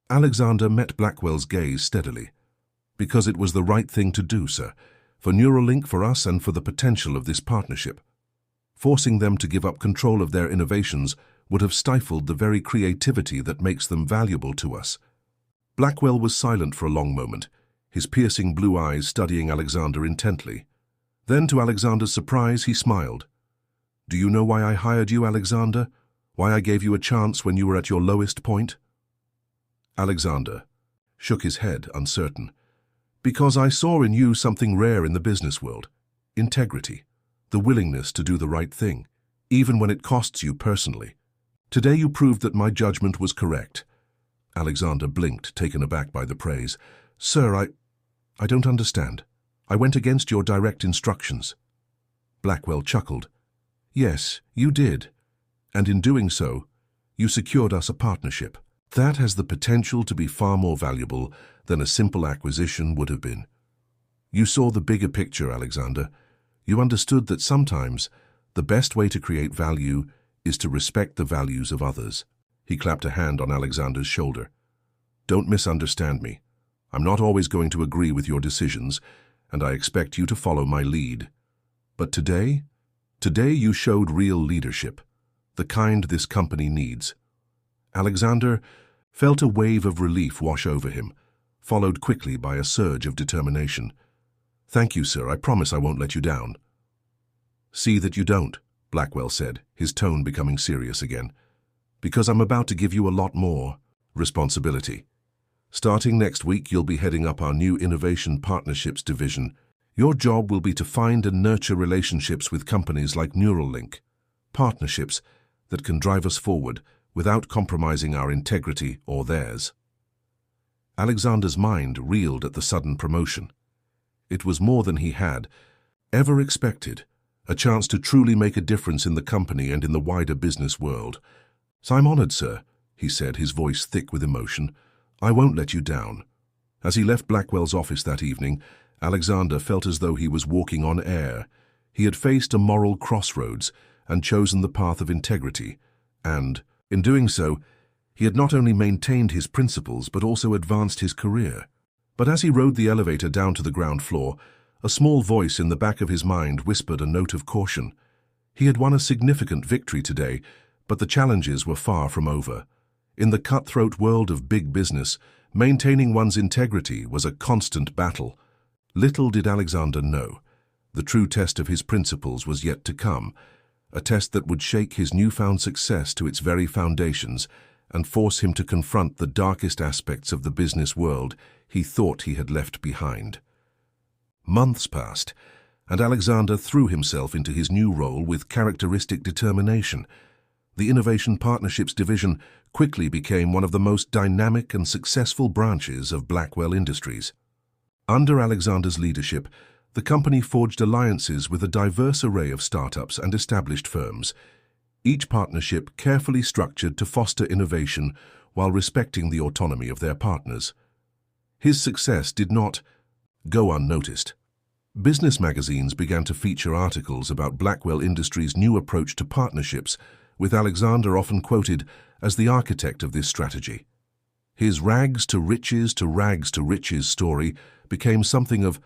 Alexander met Blackwell's gaze steadily. "Because it was the right thing to do, sir, for Neuralink, for us, and for the potential of this partnership. Forcing them to give up control of their innovations would have stifled the very creativity that makes them valuable to us." Blackwell was silent for a long moment, his piercing blue eyes studying Alexander intently. Then, to Alexander's surprise, he smiled. "Do you know why I hired you, Alexander? Why I gave you a chance when you were at your lowest point?" Alexander shook his head, uncertain. "Because I saw in you something rare in the business world. Integrity. The willingness to do the right thing, even when it costs you personally. Today you proved that my judgment was correct." Alexander blinked, taken aback by the praise. "Sir, I don't understand. I went against your direct instructions." Blackwell chuckled. "Yes, you did. And in doing so, you secured us a partnership. That has the potential to be far more valuable than a simple acquisition would have been." You saw the bigger picture, Alexander. You understood that sometimes the best way to create value is to respect the values of others. He clapped a hand on Alexander's shoulder. Don't misunderstand me. I'm not always going to agree with your decisions, and I expect you to follow my lead. But today you showed real leadership, the kind this company needs. Alexander felt a wave of relief wash over him, followed quickly by a surge of determination. Thank you, sir. I promise I won't let you down. See that you don't, Blackwell said, his tone becoming serious again. Because I'm about to give you a lot more responsibility. Starting next week, you'll be heading up our new Innovation Partnerships division. Your job will be to find and nurture relationships with companies like Neuralink, partnerships that can drive us forward without compromising our integrity or theirs. Alexander's mind reeled at the sudden promotion. It was more than he had ever expected, a chance to truly make a difference in the company and in the wider business world. So I'm honored, sir, he said, his voice thick with emotion. I won't let you down. As he left Blackwell's office that evening, Alexander felt as though he was walking on air. He had faced a moral crossroads and chosen the path of integrity, and, in doing so, he had not only maintained his principles but also advanced his career. But as he rode the elevator down to the ground floor, a small voice in the back of his mind whispered a note of caution. He had won a significant victory today, but the challenges were far from over. In the cutthroat world of big business, maintaining one's integrity was a constant battle. Little did Alexander know, the true test of his principles was yet to come, a test that would shake his newfound success to its very foundations and force him to confront the darkest aspects of the business world he thought he had left behind. Months passed, and Alexander threw himself into his new role with characteristic determination. The Innovation Partnerships division quickly became one of the most dynamic and successful branches of Blackwell Industries. Under Alexander's leadership, the company forged alliances with a diverse array of startups and established firms, each partnership carefully structured to foster innovation while respecting the autonomy of their partners. His success did not go unnoticed. Business magazines began to feature articles about Blackwell Industries' new approach to partnerships, with Alexander often quoted as the architect of this strategy. His rags to riches story became something of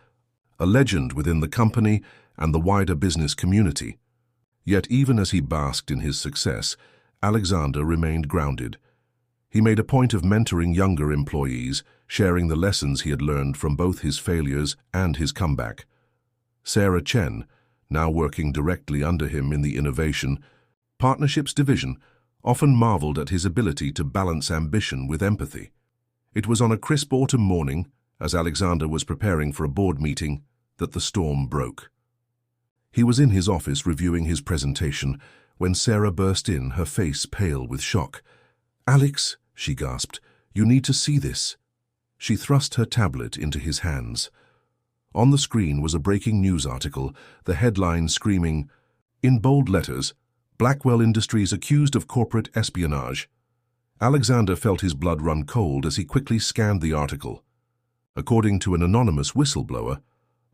a legend within the company and the wider business community. Yet even as he basked in his success, Alexander remained grounded. He made a point of mentoring younger employees, sharing the lessons he had learned from both his failures and his comeback. Sarah Chen, now working directly under him in the Innovation Partnerships division, often marveled at his ability to balance ambition with empathy. It was on a crisp autumn morning, as Alexander was preparing for a board meeting, that the storm broke. He was in his office reviewing his presentation when Sarah burst in, her face pale with shock. "Alex," she gasped, "you need to see this." She thrust her tablet into his hands. On the screen was a breaking news article, the headline screaming, in bold letters, "Blackwell Industries accused of corporate espionage." Alexander felt his blood run cold as he quickly scanned the article. According to an anonymous whistleblower,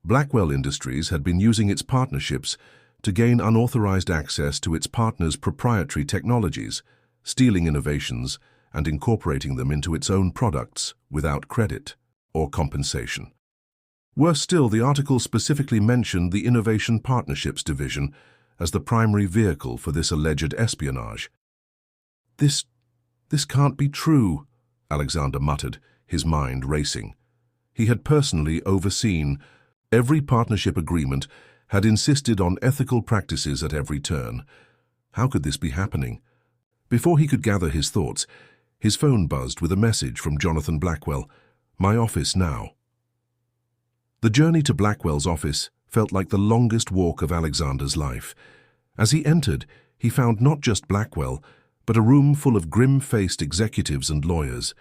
Blackwell Industries had been using its partnerships to gain unauthorized access to its partners' proprietary technologies, stealing innovations and incorporating them into its own products without credit or compensation. Worse still, the article specifically mentioned the Innovation Partnerships division as the primary vehicle for this alleged espionage. This can't be true," Alexander muttered, his mind racing. He had personally overseen every partnership agreement, had insisted on ethical practices at every turn. How could this be happening? Before he could gather his thoughts, his phone buzzed with a message from Jonathan Blackwell, "My office now." The journey to Blackwell's office felt like the longest walk of Alexander's life. As he entered, he found not just Blackwell, but a room full of grim-faced executives and lawyers.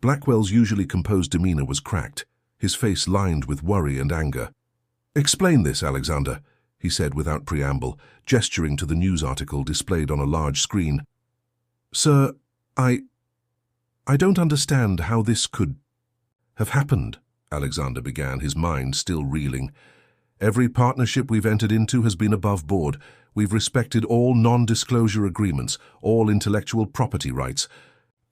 Blackwell's usually composed demeanor was cracked, his face lined with worry and anger. "Explain this, Alexander," he said without preamble, gesturing to the news article displayed on a large screen. "Sir, I don't understand how this could have happened," Alexander began, his mind still reeling. "Every partnership we've entered into has been above board. We've respected all non-disclosure agreements, all intellectual property rights."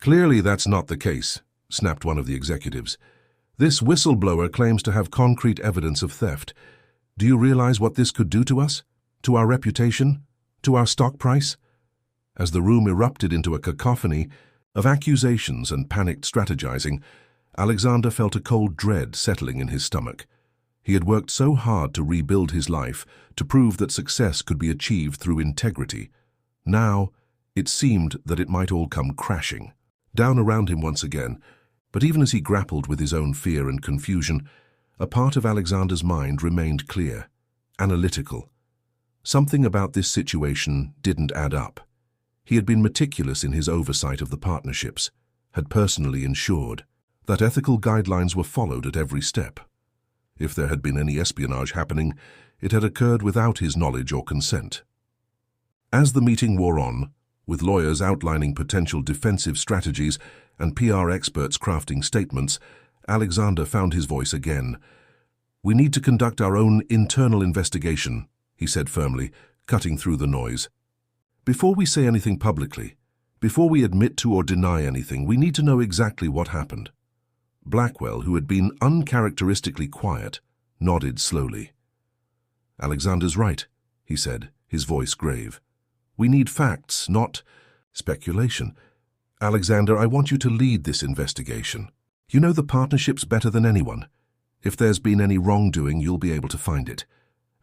"Clearly that's not the case," snapped one of the executives. "This whistleblower claims to have concrete evidence of theft. Do you realize what this could do to us? To our reputation? To our stock price?" As the room erupted into a cacophony of accusations and panicked strategizing, Alexander felt a cold dread settling in his stomach. He had worked so hard to rebuild his life, to prove that success could be achieved through integrity. Now, it seemed that it might all come crashing down around him once again. But even as he grappled with his own fear and confusion, a part of Alexander's mind remained clear, analytical. Something about this situation didn't add up. He had been meticulous in his oversight of the partnerships, had personally ensured that ethical guidelines were followed at every step. If there had been any espionage happening, it had occurred without his knowledge or consent. As the meeting wore on, with lawyers outlining potential defensive strategies and PR experts crafting statements, Alexander found his voice again. "We need to conduct our own internal investigation," he said firmly, cutting through the noise. "Before we say anything publicly, before we admit to or deny anything, we need to know exactly what happened." Blackwell, who had been uncharacteristically quiet, nodded slowly. "Alexander's right," he said, his voice grave. "We need facts, not speculation. Alexander, I want you to lead this investigation. You know the partnerships better than anyone. If there's been any wrongdoing, you'll be able to find it."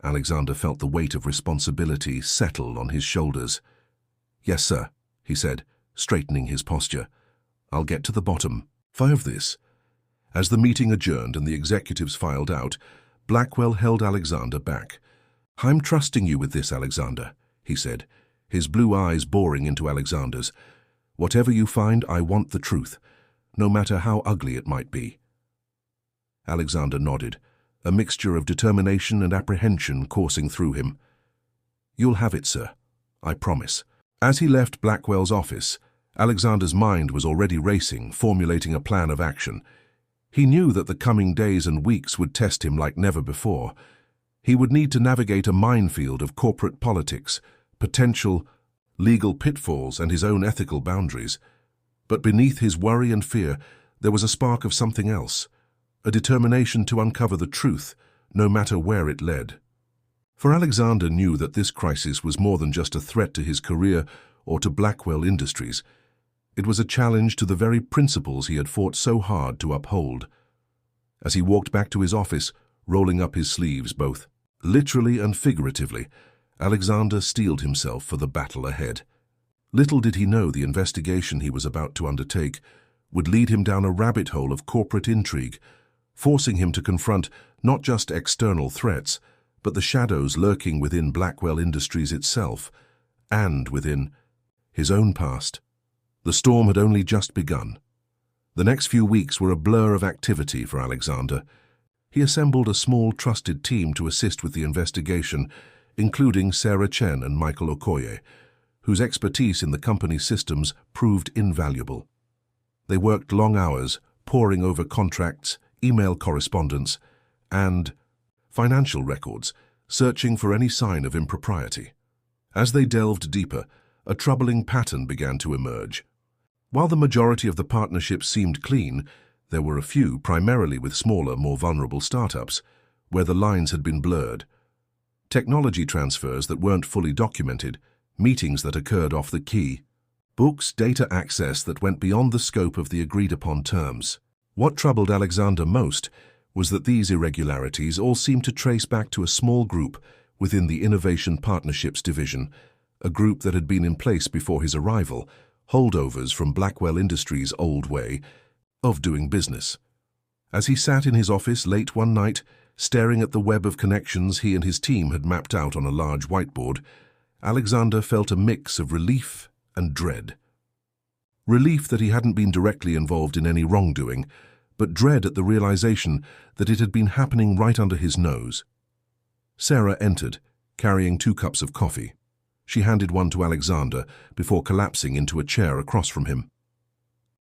Alexander felt the weight of responsibility settle on his shoulders. "Yes, sir," he said, straightening his posture. "I'll get to the bottom of this." As the meeting adjourned and the executives filed out, Blackwell held Alexander back. "I'm trusting you with this, Alexander," he said, his blue eyes boring into Alexander's. "Whatever you find, I want the truth, no matter how ugly it might be." Alexander nodded, a mixture of determination and apprehension coursing through him. "You'll have it, sir. I promise." As he left Blackwell's office, Alexander's mind was already racing, formulating a plan of action. He knew that the coming days and weeks would test him like never before. He would need to navigate a minefield of corporate politics, potential legal pitfalls, and his own ethical boundaries. But beneath his worry and fear, there was a spark of something else, a determination to uncover the truth, no matter where it led. For Alexander knew that this crisis was more than just a threat to his career or to Blackwell Industries. It was a challenge to the very principles he had fought so hard to uphold. As he walked back to his office, rolling up his sleeves both literally and figuratively, Alexander steeled himself for the battle ahead. Little did he know the investigation he was about to undertake would lead him down a rabbit hole of corporate intrigue, forcing him to confront not just external threats, but the shadows lurking within Blackwell Industries itself, and within his own past. The storm had only just begun. The next few weeks were a blur of activity for Alexander. He assembled a small, trusted team to assist with the investigation, including Sarah Chen and Michael Okoye, whose expertise in the company's systems proved invaluable. They worked long hours, poring over contracts, email correspondence, and financial records, searching for any sign of impropriety. As they delved deeper, a troubling pattern began to emerge. While the majority of the partnerships seemed clean, there were a few, primarily with smaller, more vulnerable startups, where the lines had been blurred. Technology transfers that weren't fully documented, meetings that occurred off the key, books, data access that went beyond the scope of the agreed-upon terms. What troubled Alexander most was that these irregularities all seemed to trace back to a small group within the Innovation Partnerships division, a group that had been in place before his arrival, holdovers from Blackwell Industries' old way of doing business. As he sat in his office late one night, staring at the web of connections he and his team had mapped out on a large whiteboard, Alexander felt a mix of relief and dread. Relief that he hadn't been directly involved in any wrongdoing, but dread at the realization that it had been happening right under his nose. Sarah entered, carrying 2 cups of coffee. She handed one to Alexander before collapsing into a chair across from him.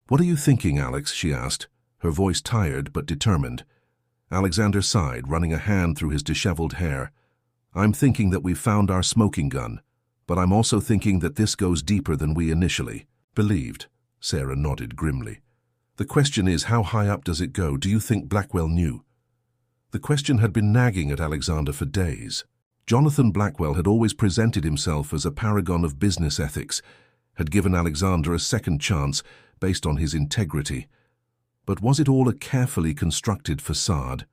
"What are you thinking, Alex?" she asked, her voice tired but determined. Alexander sighed, running a hand through his disheveled hair. I'm thinking that we've found our smoking gun, but I'm also thinking that this goes deeper than we initially believed. Sarah nodded grimly. The question is, how high up does it go? Do you think Blackwell knew? The question had been nagging at Alexander for days. Jonathan Blackwell had always presented himself as a paragon of business ethics, had given Alexander a second chance based on his integrity. But was it all a carefully constructed facade?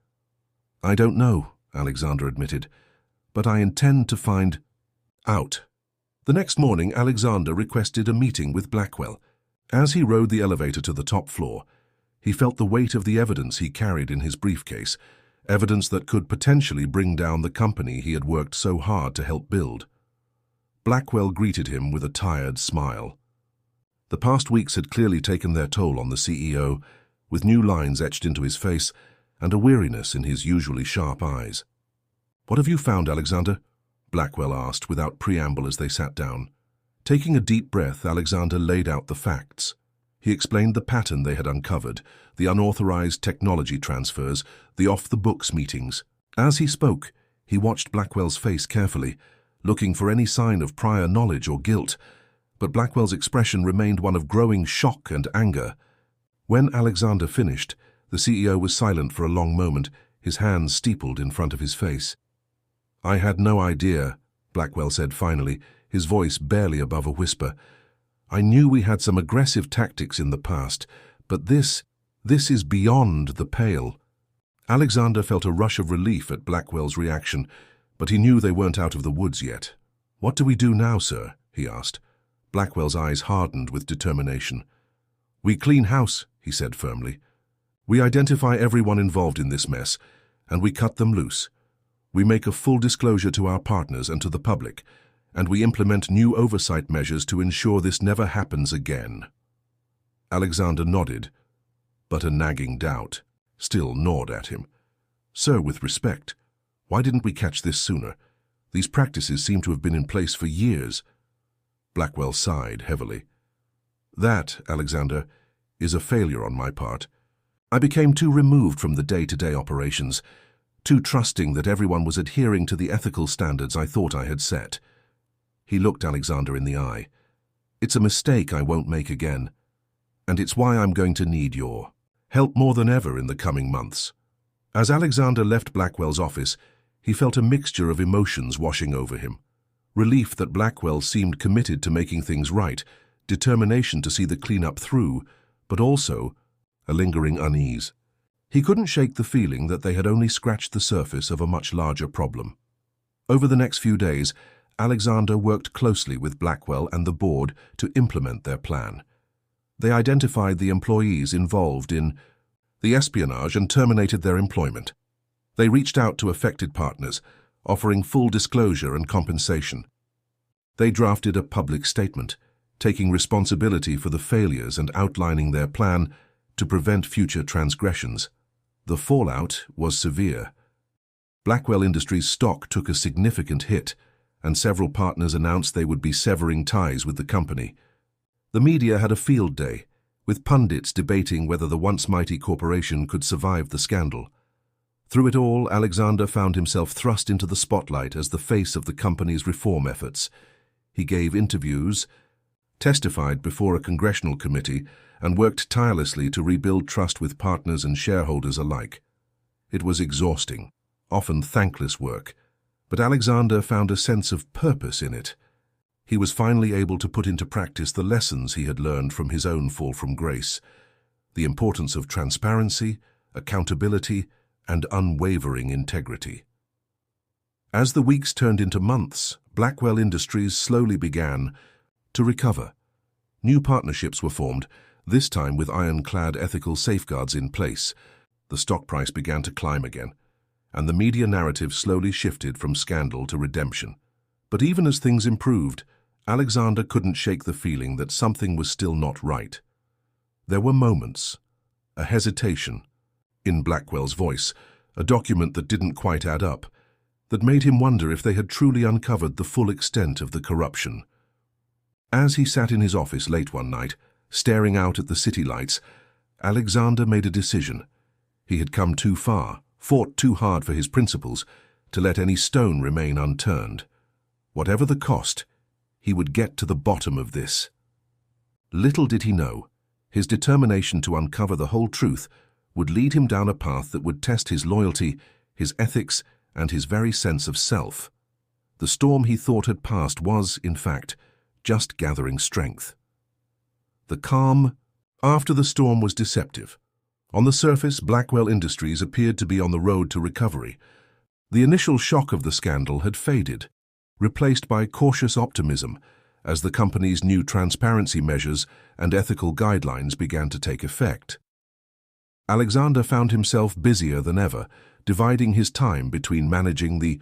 I don't know, Alexander admitted, but I intend to find out. The next morning, Alexander requested a meeting with Blackwell. As he rode the elevator to the top floor, he felt the weight of the evidence he carried in his briefcase, evidence that could potentially bring down the company he had worked so hard to help build. Blackwell greeted him with a tired smile. The past weeks had clearly taken their toll on the CEO, with new lines etched into his face and a weariness in his usually sharp eyes. What have you found, Alexander? Blackwell asked without preamble as they sat down. Taking a deep breath, Alexander laid out the facts. He explained the pattern they had uncovered, the unauthorized technology transfers, the off-the-books meetings. As he spoke, he watched Blackwell's face carefully, looking for any sign of prior knowledge or guilt, but Blackwell's expression remained one of growing shock and anger. When Alexander finished, the CEO was silent for a long moment, his hands steepled in front of his face. I had no idea, Blackwell said finally, his voice barely above a whisper. I knew we had some aggressive tactics in the past, but this is beyond the pale. Alexander felt a rush of relief at Blackwell's reaction, but he knew they weren't out of the woods yet. What do we do now, sir? He asked. Blackwell's eyes hardened with determination. We clean house, he said firmly. We identify everyone involved in this mess, and we cut them loose. We make a full disclosure to our partners and to the public, and we implement new oversight measures to ensure this never happens again. Alexander nodded, but a nagging doubt still gnawed at him. Sir, with respect, why didn't we catch this sooner? These practices seem to have been in place for years. Blackwell sighed heavily. That, Alexander, is a failure on my part. I became too removed from the day-to-day operations, too trusting that everyone was adhering to the ethical standards I thought I had set. He looked Alexander in the eye. It's a mistake I won't make again, and it's why I'm going to need your help more than ever in the coming months. As Alexander left Blackwell's office, he felt a mixture of emotions washing over him. Relief that Blackwell seemed committed to making things right, determination to see the cleanup through, but also a lingering unease. He couldn't shake the feeling that they had only scratched the surface of a much larger problem. Over the next few days, Alexander worked closely with Blackwell and the board to implement their plan. They identified the employees involved in the espionage and terminated their employment. They reached out to affected partners, offering full disclosure and compensation. They drafted a public statement, taking responsibility for the failures and outlining their plan to prevent future transgressions. The fallout was severe. Blackwell Industries' stock took a significant hit, and several partners announced they would be severing ties with the company. The media had a field day, with pundits debating whether the once mighty corporation could survive the scandal. Through it all, Alexander found himself thrust into the spotlight as the face of the company's reform efforts. He gave interviews, testified before a congressional committee, and worked tirelessly to rebuild trust with partners and shareholders alike. It was exhausting, often thankless work, but Alexander found a sense of purpose in it. He was finally able to put into practice the lessons he had learned from his own fall from grace, the importance of transparency, accountability, and unwavering integrity. As the weeks turned into months, Blackwell Industries slowly began to recover. New partnerships were formed, this time with ironclad ethical safeguards in place. The stock price began to climb again, and the media narrative slowly shifted from scandal to redemption. But even as things improved, Alexander couldn't shake the feeling that something was still not right. There were moments, a hesitation, in Blackwell's voice, a document that didn't quite add up, that made him wonder if they had truly uncovered the full extent of the corruption. As he sat in his office late one night, staring out at the city lights, Alexander made a decision. He had come too far, fought too hard for his principles to let any stone remain unturned. Whatever the cost, he would get to the bottom of this. Little did he know, his determination to uncover the whole truth would lead him down a path that would test his loyalty, his ethics, and his very sense of self. The storm he thought had passed was, in fact, just gathering strength. The calm after the storm was deceptive. On the surface, Blackwell Industries appeared to be on the road to recovery. The initial shock of the scandal had faded, replaced by cautious optimism as the company's new transparency measures and ethical guidelines began to take effect. Alexander found himself busier than ever, dividing his time between managing the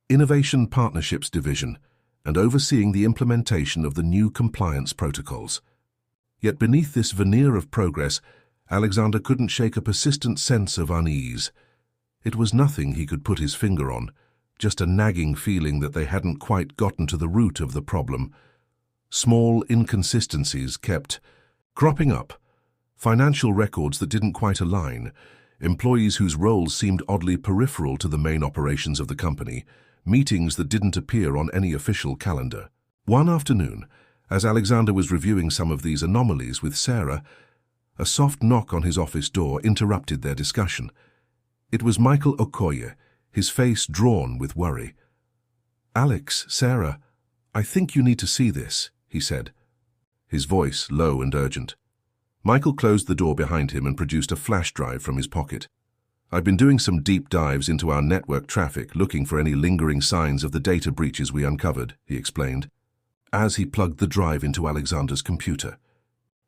Innovation Partnerships division and overseeing the implementation of the new compliance protocols. Yet beneath this veneer of progress, Alexander couldn't shake a persistent sense of unease. It was nothing he could put his finger on, just a nagging feeling that they hadn't quite gotten to the root of the problem. Small inconsistencies kept cropping up. Financial records that didn't quite align, employees whose roles seemed oddly peripheral to the main operations of the company, meetings that didn't appear on any official calendar. One afternoon, as Alexander was reviewing some of these anomalies with Sarah, a soft knock on his office door interrupted their discussion. It was Michael Okoye, his face drawn with worry. "Alex, Sarah, I think you need to see this," he said, his voice low and urgent. Michael closed the door behind him and produced a flash drive from his pocket. "I've been doing some deep dives into our network traffic, looking for any lingering signs of the data breaches we uncovered," he explained, as he plugged the drive into Alexander's computer.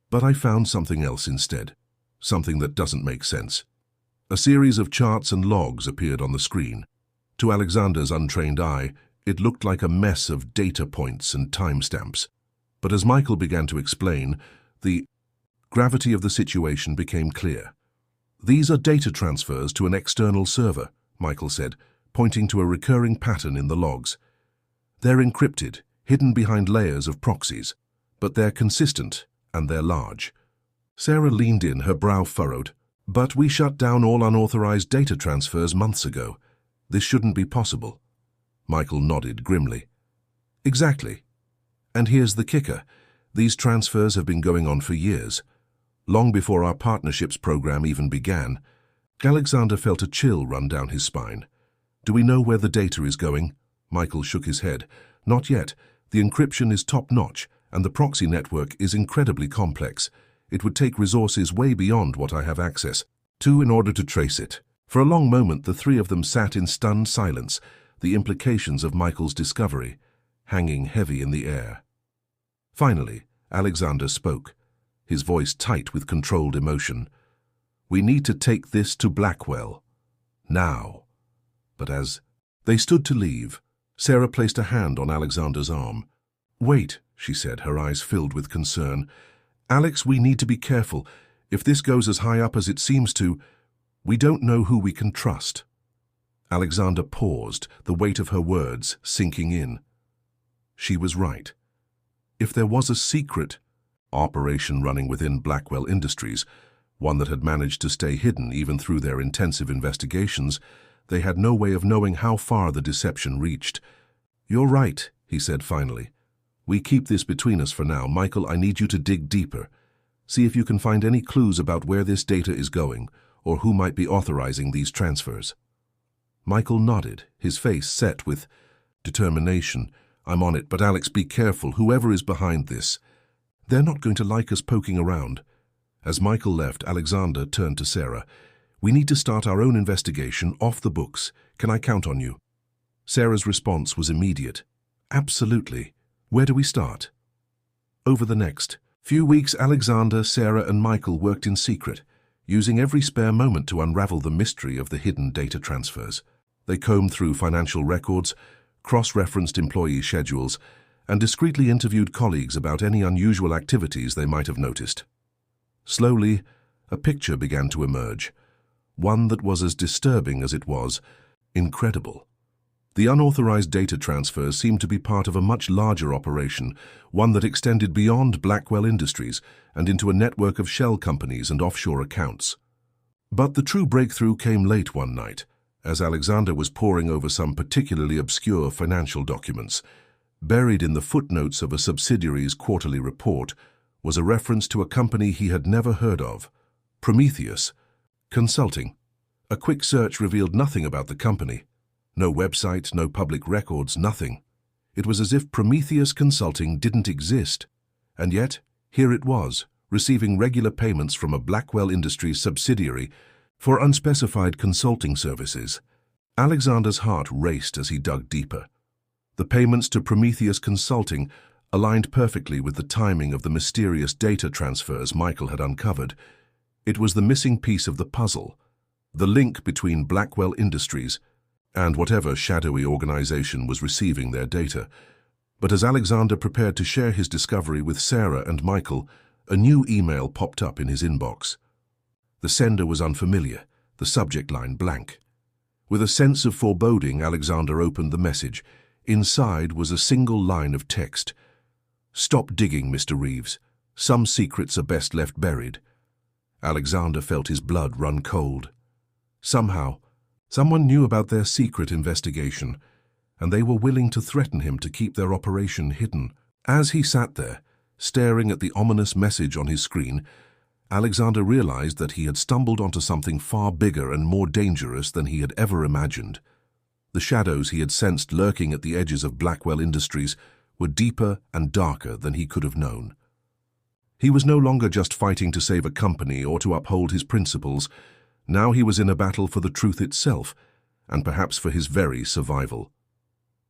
"But I found something else instead, something that doesn't make sense." A series of charts and logs appeared on the screen. To Alexander's untrained eye, it looked like a mess of data points and timestamps. But as Michael began to explain, the gravity of the situation became clear. "These are data transfers to an external server," Michael said, pointing to a recurring pattern in the logs. "They're encrypted, hidden behind layers of proxies, but they're consistent and they're large." Sarah leaned in, her brow furrowed. "But we shut down all unauthorized data transfers months ago. This shouldn't be possible." Michael nodded grimly. "Exactly. And here's the kicker. These transfers have been going on for years. Long before our partnerships program even began." Alexander felt a chill run down his spine. "Do we know where the data is going?" Michael shook his head. "Not yet. The encryption is top-notch, and the proxy network is incredibly complex. It would take resources way beyond what I have access to in order to trace it." For a long moment, the three of them sat in stunned silence, the implications of Michael's discovery hanging heavy in the air. Finally, Alexander spoke, his voice tight with controlled emotion. "We need to take this to Blackwell. Now." But as they stood to leave, Sarah placed a hand on Alexander's arm. "Wait," she said, her eyes filled with concern. "Alex, we need to be careful. If this goes as high up as it seems to, we don't know who we can trust." Alexander paused, the weight of her words sinking in. She was right. If there was a secret operation running within Blackwell Industries, one that had managed to stay hidden even through their intensive investigations, they had no way of knowing how far the deception reached. "You're right," he said finally. "We keep this between us for now. Michael, I need you to dig deeper. See if you can find any clues about where this data is going, or who might be authorizing these transfers." Michael nodded, his face set with determination. "I'm on it, but Alex, be careful, whoever is behind this. They're not going to like us poking around." As Michael left, Alexander turned to Sarah. "We need to start our own investigation off the books. Can I count on you?" Sarah's response was immediate. "Absolutely. Where do we start?" Over the next few weeks, Alexander, Sarah, and Michael worked in secret, using every spare moment to unravel the mystery of the hidden data transfers. They combed through financial records, cross-referenced employee schedules, and discreetly interviewed colleagues about any unusual activities they might have noticed. Slowly, a picture began to emerge, one that was as disturbing as it was incredible. The unauthorized data transfers seemed to be part of a much larger operation, one that extended beyond Blackwell Industries and into a network of shell companies and offshore accounts. But the true breakthrough came late one night, as Alexander was poring over some particularly obscure financial documents. Buried in the footnotes of a subsidiary's quarterly report was a reference to a company he had never heard of, Prometheus Consulting. A quick search revealed nothing about the company. No website, no public records, nothing. It was as if Prometheus Consulting didn't exist. And yet, here it was, receiving regular payments from a Blackwell Industries subsidiary for unspecified consulting services. Alexander's heart raced as he dug deeper. The payments to Prometheus Consulting aligned perfectly with the timing of the mysterious data transfers Michael had uncovered. It was the missing piece of the puzzle, the link between Blackwell Industries and whatever shadowy organization was receiving their data. But as Alexander prepared to share his discovery with Sarah and Michael, a new email popped up in his inbox. The sender was unfamiliar, the subject line blank. With a sense of foreboding, Alexander opened the message. Inside was a single line of text. "Stop digging, Mr. Reeves. Some secrets are best left buried." Alexander felt his blood run cold. Somehow, someone knew about their secret investigation, and they were willing to threaten him to keep their operation hidden. As he sat there, staring at the ominous message on his screen, Alexander realized that he had stumbled onto something far bigger and more dangerous than he had ever imagined. The shadows he had sensed lurking at the edges of Blackwell Industries were deeper and darker than he could have known. He was no longer just fighting to save a company or to uphold his principles. Now he was in a battle for the truth itself, and perhaps for his very survival.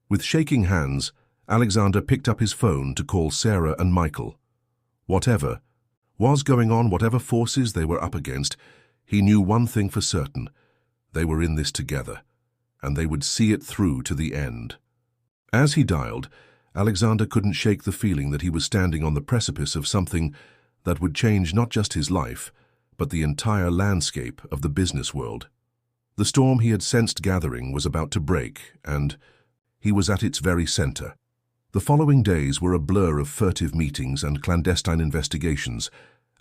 With shaking hands, Alexander picked up his phone to call Sarah and Michael. Whatever was going on, whatever forces they were up against, he knew one thing for certain: they were in this together, and they would see it through to the end. As he dialed, Alexander couldn't shake the feeling that he was standing on the precipice of something that would change not just his life, but the entire landscape of the business world. The storm he had sensed gathering was about to break, and he was at its very center. The following days were a blur of furtive meetings and clandestine investigations.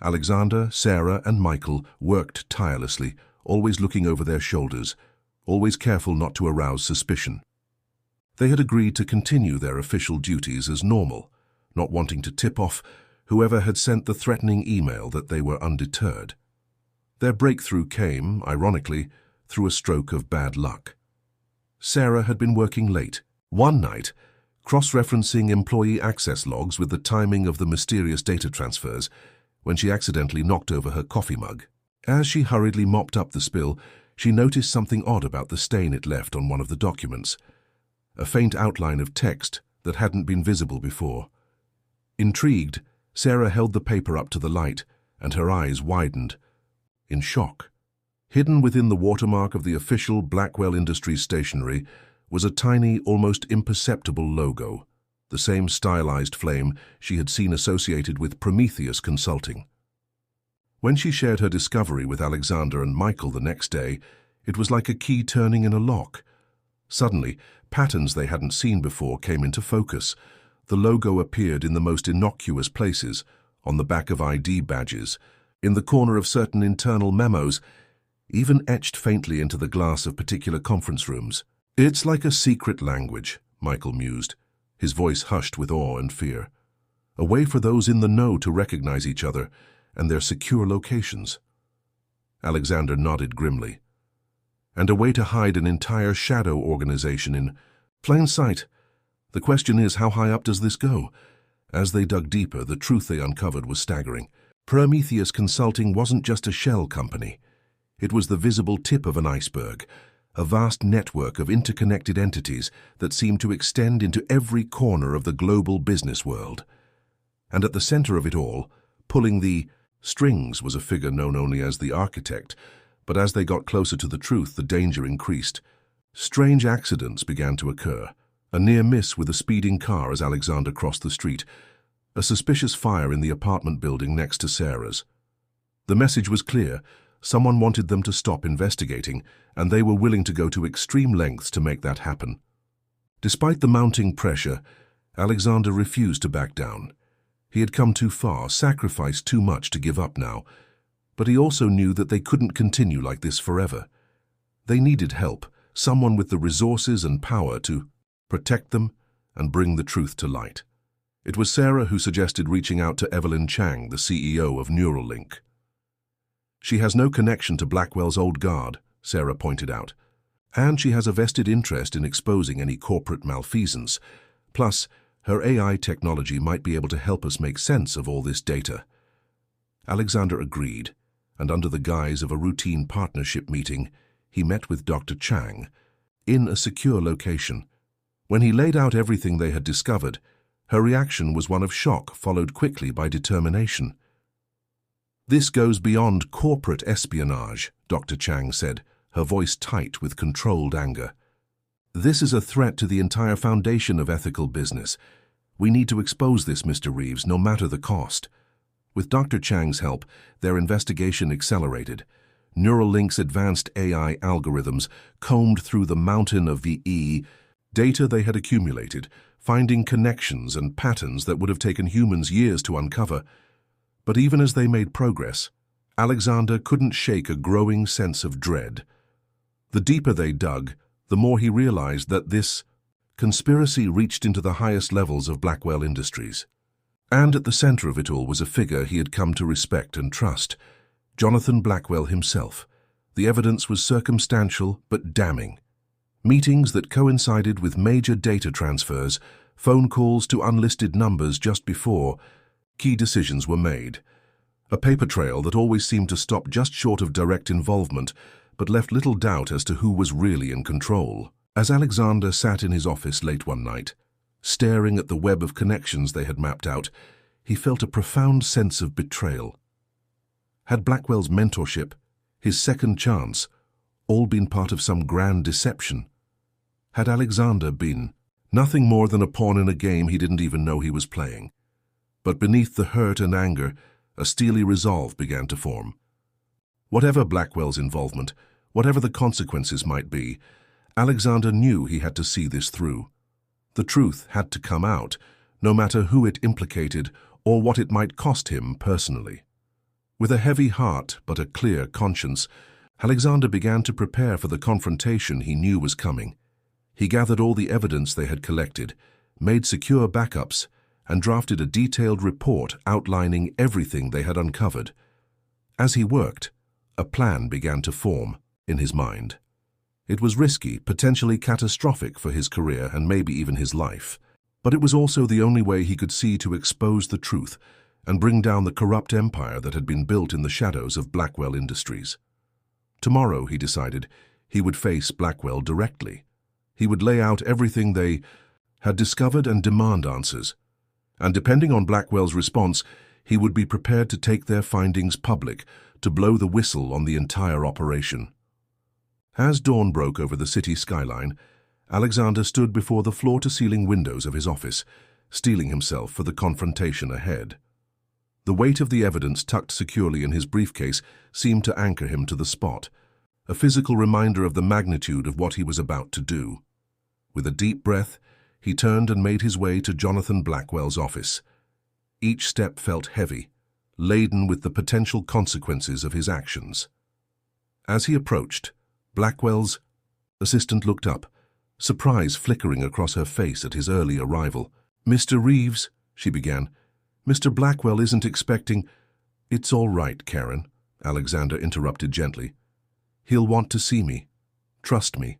Alexander, Sarah, and Michael worked tirelessly, always looking over their shoulders, always careful not to arouse suspicion. They had agreed to continue their official duties as normal, not wanting to tip off whoever had sent the threatening email that they were undeterred. Their breakthrough came, ironically, through a stroke of bad luck. Sarah had been working late. One night, cross-referencing employee access logs with the timing of the mysterious data transfers, when she accidentally knocked over her coffee mug. As she hurriedly mopped up the spill, she noticed something odd about the stain it left on one of the documents, a faint outline of text that hadn't been visible before. Intrigued, Sarah held the paper up to the light, and her eyes widened in shock. Hidden within the watermark of the official Blackwell Industries stationery was a tiny, almost imperceptible logo, the same stylized flame she had seen associated with Prometheus Consulting. When she shared her discovery with Alexander and Michael the next day, it was like a key turning in a lock. Suddenly, patterns they hadn't seen before came into focus. The logo appeared in the most innocuous places, on the back of ID badges, in the corner of certain internal memos, even etched faintly into the glass of particular conference rooms. "It's like a secret language," Michael mused, his voice hushed with awe and fear. "A way for those in the know to recognize each other and their secure locations." Alexander nodded grimly. "And a way to hide an entire shadow organization in plain sight. The question is, how high up does this go?" As they dug deeper, the truth they uncovered was staggering. Prometheus Consulting wasn't just a shell company. It was the visible tip of an iceberg, a vast network of interconnected entities that seemed to extend into every corner of the global business world. And at the center of it all, pulling the strings, was a figure known only as the architect. But as they got closer to the truth, the danger increased. Strange accidents began to occur. A near miss with a speeding car as Alexander crossed the street. A suspicious fire in the apartment building next to Sarah's. The message was clear. Someone wanted them to stop investigating, and they were willing to go to extreme lengths to make that happen. Despite the mounting pressure, Alexander refused to back down. He had come too far, sacrificed too much to give up now. But he also knew that they couldn't continue like this forever. They needed help, someone with the resources and power to protect them and bring the truth to light. It was Sarah who suggested reaching out to Evelyn Chang, the CEO of Neuralink. She has no connection to Blackwell's old guard, Sarah pointed out, and she has a vested interest in exposing any corporate malfeasance. Plus, her AI technology might be able to help us make sense of all this data. Alexander agreed, and under the guise of a routine partnership meeting, he met with Dr. Chang in a secure location. When he laid out everything they had discovered, her reaction was one of shock, followed quickly by determination. "This goes beyond corporate espionage," Dr. Chang said, her voice tight with controlled anger. "This is a threat to the entire foundation of ethical business. We need to expose this, Mr. Reeves, no matter the cost." With Dr. Chang's help, their investigation accelerated. Neuralink's advanced AI algorithms combed through the mountain of VE data they had accumulated, finding connections and patterns that would have taken humans years to uncover. But even as they made progress, Alexander couldn't shake a growing sense of dread. The deeper they dug, the more he realized that this conspiracy reached into the highest levels of Blackwell Industries. And at the center of it all was a figure he had come to respect and trust, Jonathan Blackwell himself. The evidence was circumstantial but damning. Meetings that coincided with major data transfers, phone calls to unlisted numbers just before key decisions were made. A paper trail that always seemed to stop just short of direct involvement, but left little doubt as to who was really in control. As Alexander sat in his office late one night, staring at the web of connections they had mapped out, he felt a profound sense of betrayal. Had Blackwell's mentorship, his second chance, all been part of some grand deception? Had Alexander been nothing more than a pawn in a game he didn't even know he was playing? But beneath the hurt and anger, a steely resolve began to form. Whatever Blackwell's involvement, whatever the consequences might be, Alexander knew he had to see this through. The truth had to come out, no matter who it implicated or what it might cost him personally. With a heavy heart but a clear conscience, Alexander began to prepare for the confrontation he knew was coming. He gathered all the evidence they had collected, made secure backups, and drafted a detailed report outlining everything they had uncovered. As he worked, a plan began to form in his mind. It was risky, potentially catastrophic for his career and maybe even his life, but it was also the only way he could see to expose the truth and bring down the corrupt empire that had been built in the shadows of Blackwell Industries. Tomorrow, he decided, he would face Blackwell directly. He would lay out everything they had discovered and demand answers. And depending on Blackwell's response, he would be prepared to take their findings public, to blow the whistle on the entire operation. As dawn broke over the city skyline, Alexander stood before the floor-to-ceiling windows of his office, steeling himself for the confrontation ahead. The weight of the evidence tucked securely in his briefcase seemed to anchor him to the spot, a physical reminder of the magnitude of what he was about to do. With a deep breath, he turned and made his way to Jonathan Blackwell's office. Each step felt heavy, laden with the potential consequences of his actions. As he approached, Blackwell's assistant looked up, surprise flickering across her face at his early arrival. "Mr. Reeves," she began, "Mr. Blackwell isn't expecting—" "It's all right, Karen," Alexander interrupted gently. "He'll want to see me. Trust me."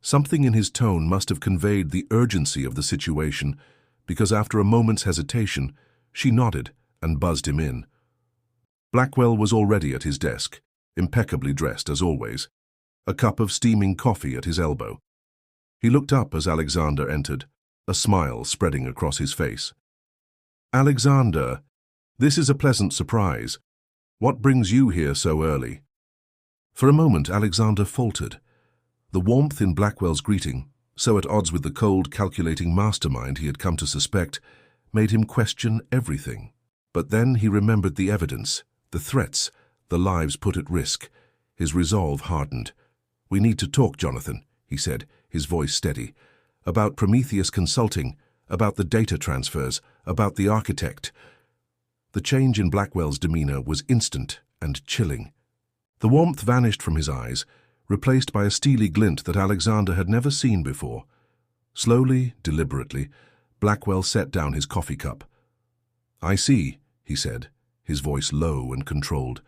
Something in his tone must have conveyed the urgency of the situation, because after a moment's hesitation, she nodded and buzzed him in. Blackwell was already at his desk, impeccably dressed as always, a cup of steaming coffee at his elbow. He looked up as Alexander entered, a smile spreading across his face. "Alexander, this is a pleasant surprise. What brings you here so early?" For a moment, Alexander faltered. The warmth in Blackwell's greeting, so at odds with the cold, calculating mastermind he had come to suspect, made him question everything. But then he remembered the evidence, the threats, the lives put at risk. His resolve hardened. "We need to talk, Jonathan," he said, his voice steady. "About Prometheus Consulting, about the data transfers, about the architect." The change in Blackwell's demeanor was instant and chilling. The warmth vanished from his eyes, replaced by a steely glint that Alexander had never seen before. Slowly, deliberately, Blackwell set down his coffee cup. "I see," he said, his voice low and controlled.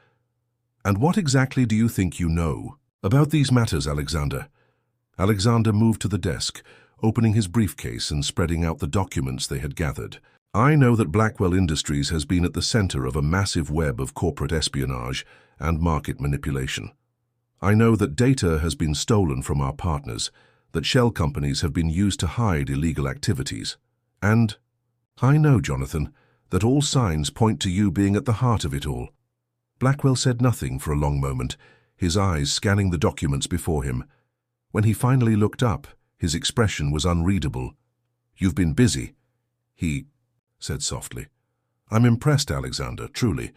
"And what exactly do you think you know about these matters, Alexander?" Alexander moved to the desk, opening his briefcase and spreading out the documents they had gathered. "I know that Blackwell Industries has been at the center of a massive web of corporate espionage and market manipulation. I know that data has been stolen from our partners, that shell companies have been used to hide illegal activities. And I know, Jonathan, that all signs point to you being at the heart of it all." Blackwell said nothing for a long moment, his eyes scanning the documents before him. When he finally looked up, his expression was unreadable. "You've been busy," he said softly. "I'm impressed, Alexander, truly.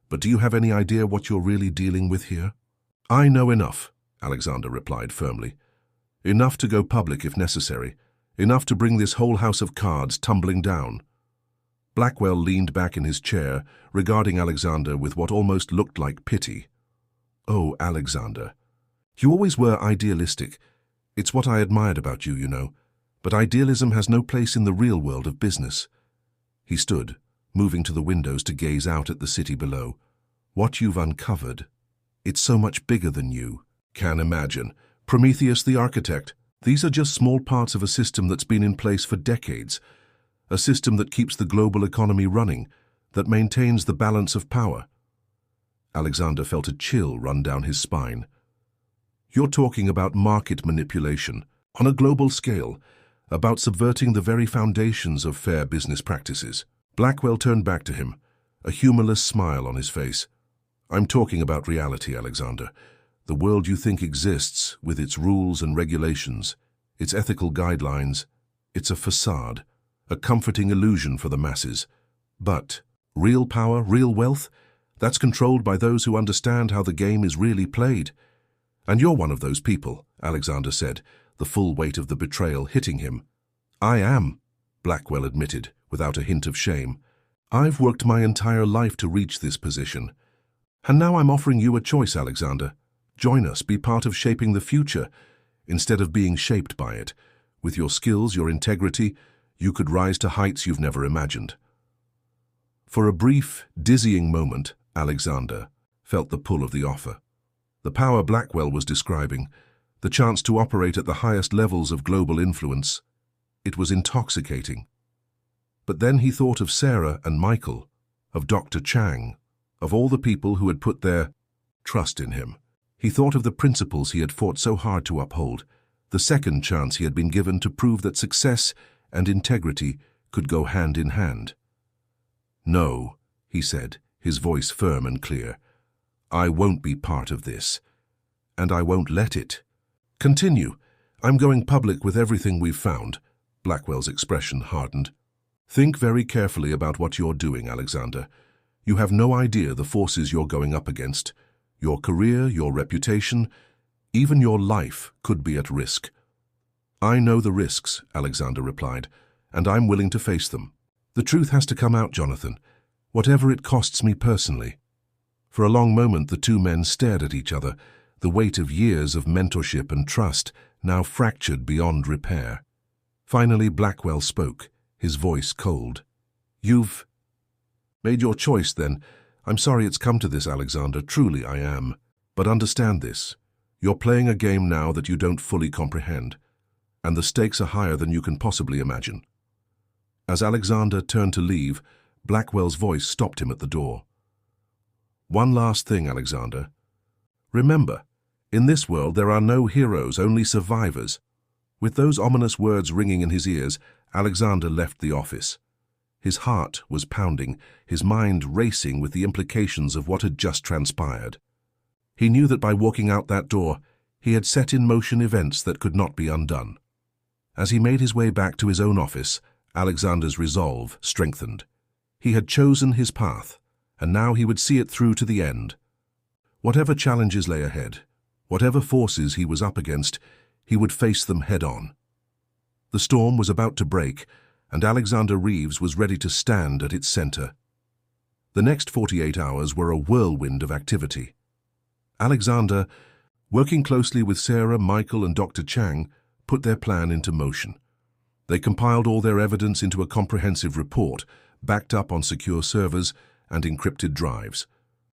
But do you have any idea what you're really dealing with here?" "I know enough," Alexander replied firmly. "Enough to go public if necessary. Enough to bring this whole house of cards tumbling down." Blackwell leaned back in his chair, regarding Alexander with what almost looked like pity. "Oh, Alexander, you always were idealistic. It's what I admired about you, you know. But idealism has no place in the real world of business." He stood, moving to the windows to gaze out at the city below. "What you've uncovered, it's so much bigger than you can imagine. Prometheus the architect, these are just small parts of a system that's been in place for decades. A system that keeps the global economy running, that maintains the balance of power." Alexander felt a chill run down his spine. "You're talking about market manipulation on a global scale, about subverting the very foundations of fair business practices." Blackwell turned back to him, a humorless smile on his face. "I'm talking about reality, Alexander. The world you think exists, with its rules and regulations, its ethical guidelines, it's a facade, a comforting illusion for the masses. But real power, real wealth, that's controlled by those who understand how the game is really played. And you're one of those people," Alexander said, the full weight of the betrayal hitting him. "I am," Blackwell admitted, without a hint of shame. "I've worked my entire life to reach this position. And now I'm offering you a choice, Alexander. Join us, be part of shaping the future, instead of being shaped by it. With your skills, your integrity, you could rise to heights you've never imagined." For a brief, dizzying moment, Alexander felt the pull of the offer. The power Blackwell was describing, the chance to operate at the highest levels of global influence, it was intoxicating. But then he thought of Sarah and Michael, of Dr. Chang, of all the people who had put their trust in him. He thought of the principles he had fought so hard to uphold, the second chance he had been given to prove that success and integrity could go hand in hand. "No," he said, his voice firm and clear. "I won't be part of this, and I won't let it." "Continue. I'm going public with everything we've found." Blackwell's expression hardened. "Think very carefully about what you're doing, Alexander. You have no idea the forces you're going up against. Your career, your reputation, even your life could be at risk." "I know the risks," Alexander replied, "and I'm willing to face them. The truth has to come out, Jonathan, whatever it costs me personally." For a long moment the two men stared at each other, the weight of years of mentorship and trust now fractured beyond repair. Finally Blackwell spoke, his voice cold. "You've made your choice, then. I'm sorry it's come to this, Alexander, truly I am. But understand this. You're playing a game now that you don't fully comprehend, and the stakes are higher than you can possibly imagine." As Alexander turned to leave, Blackwell's voice stopped him at the door. "One last thing, Alexander. Remember, in this world there are no heroes, only survivors." With those ominous words ringing in his ears, Alexander left the office. His heart was pounding, his mind racing with the implications of what had just transpired. He knew that by walking out that door, he had set in motion events that could not be undone. As he made his way back to his own office, Alexander's resolve strengthened. He had chosen his path, and now he would see it through to the end. Whatever challenges lay ahead, whatever forces he was up against, he would face them head-on. The storm was about to break, and Alexander Reeves was ready to stand at its center. The next 48 hours were a whirlwind of activity. Alexander Working closely with Sarah, Michael, and Dr. Chang, put their plan into motion. They compiled all their evidence into a comprehensive report, backed up on secure servers and encrypted drives.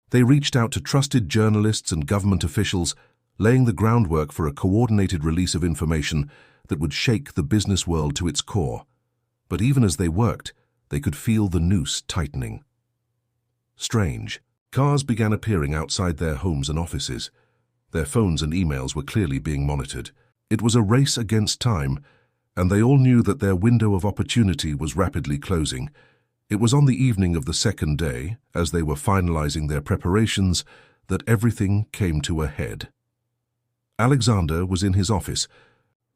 They reached out to trusted journalists and government officials, laying the groundwork for a coordinated release of information that would shake the business world to its core. But even as they worked, they could feel the noose tightening. Strange. Cars began appearing outside their homes and offices. Their phones and emails were clearly being monitored. It was a race against time, and they all knew that their window of opportunity was rapidly closing. It was on the evening of the second day, as they were finalizing their preparations, that everything came to a head. Alexander was in his office,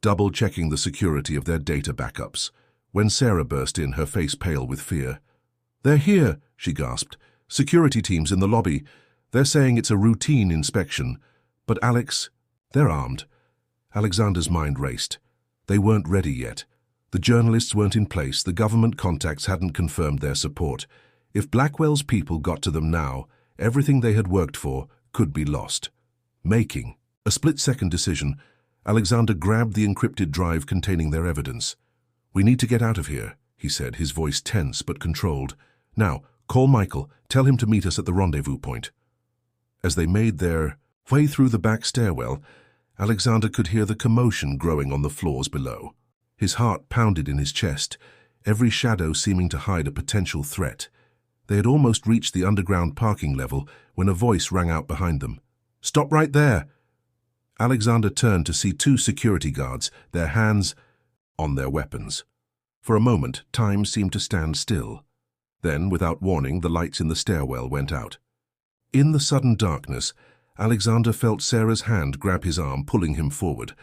double-checking the security of their data backups, when Sarah burst in, her face pale with fear. "They're here," she gasped. "Security teams in the lobby. They're saying it's a routine inspection. But Alex, they're armed." Alexander's mind raced. They weren't ready yet. The journalists weren't in place, the government contacts hadn't confirmed their support. If Blackwell's people got to them now, everything they had worked for could be lost. Making a split-second decision, Alexander grabbed the encrypted drive containing their evidence. "We need to get out of here," he said, his voice tense but controlled. "Now, call Michael, tell him to meet us at the rendezvous point." As they made their way through the back stairwell, Alexander could hear the commotion growing on the floors below. His heart pounded in his chest, every shadow seeming to hide a potential threat. They had almost reached the underground parking level when a voice rang out behind them. "Stop right there!" Alexander turned to see two security guards, their hands on their weapons. For a moment, time seemed to stand still. Then, without warning, the lights in the stairwell went out. In the sudden darkness, Alexander felt Sarah's hand grab his arm, pulling him forward.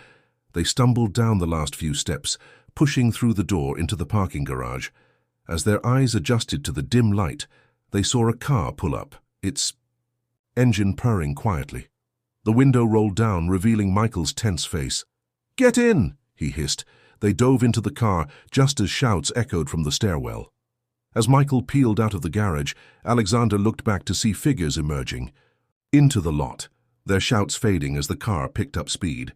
They stumbled down the last few steps, pushing through the door into the parking garage. As their eyes adjusted to the dim light, they saw a car pull up, its engine purring quietly. The window rolled down, revealing Michael's tense face. "Get in!" he hissed. They dove into the car, just as shouts echoed from the stairwell. As Michael peeled out of the garage, Alexander looked back to see figures emerging into the lot, their shouts fading as the car picked up speed.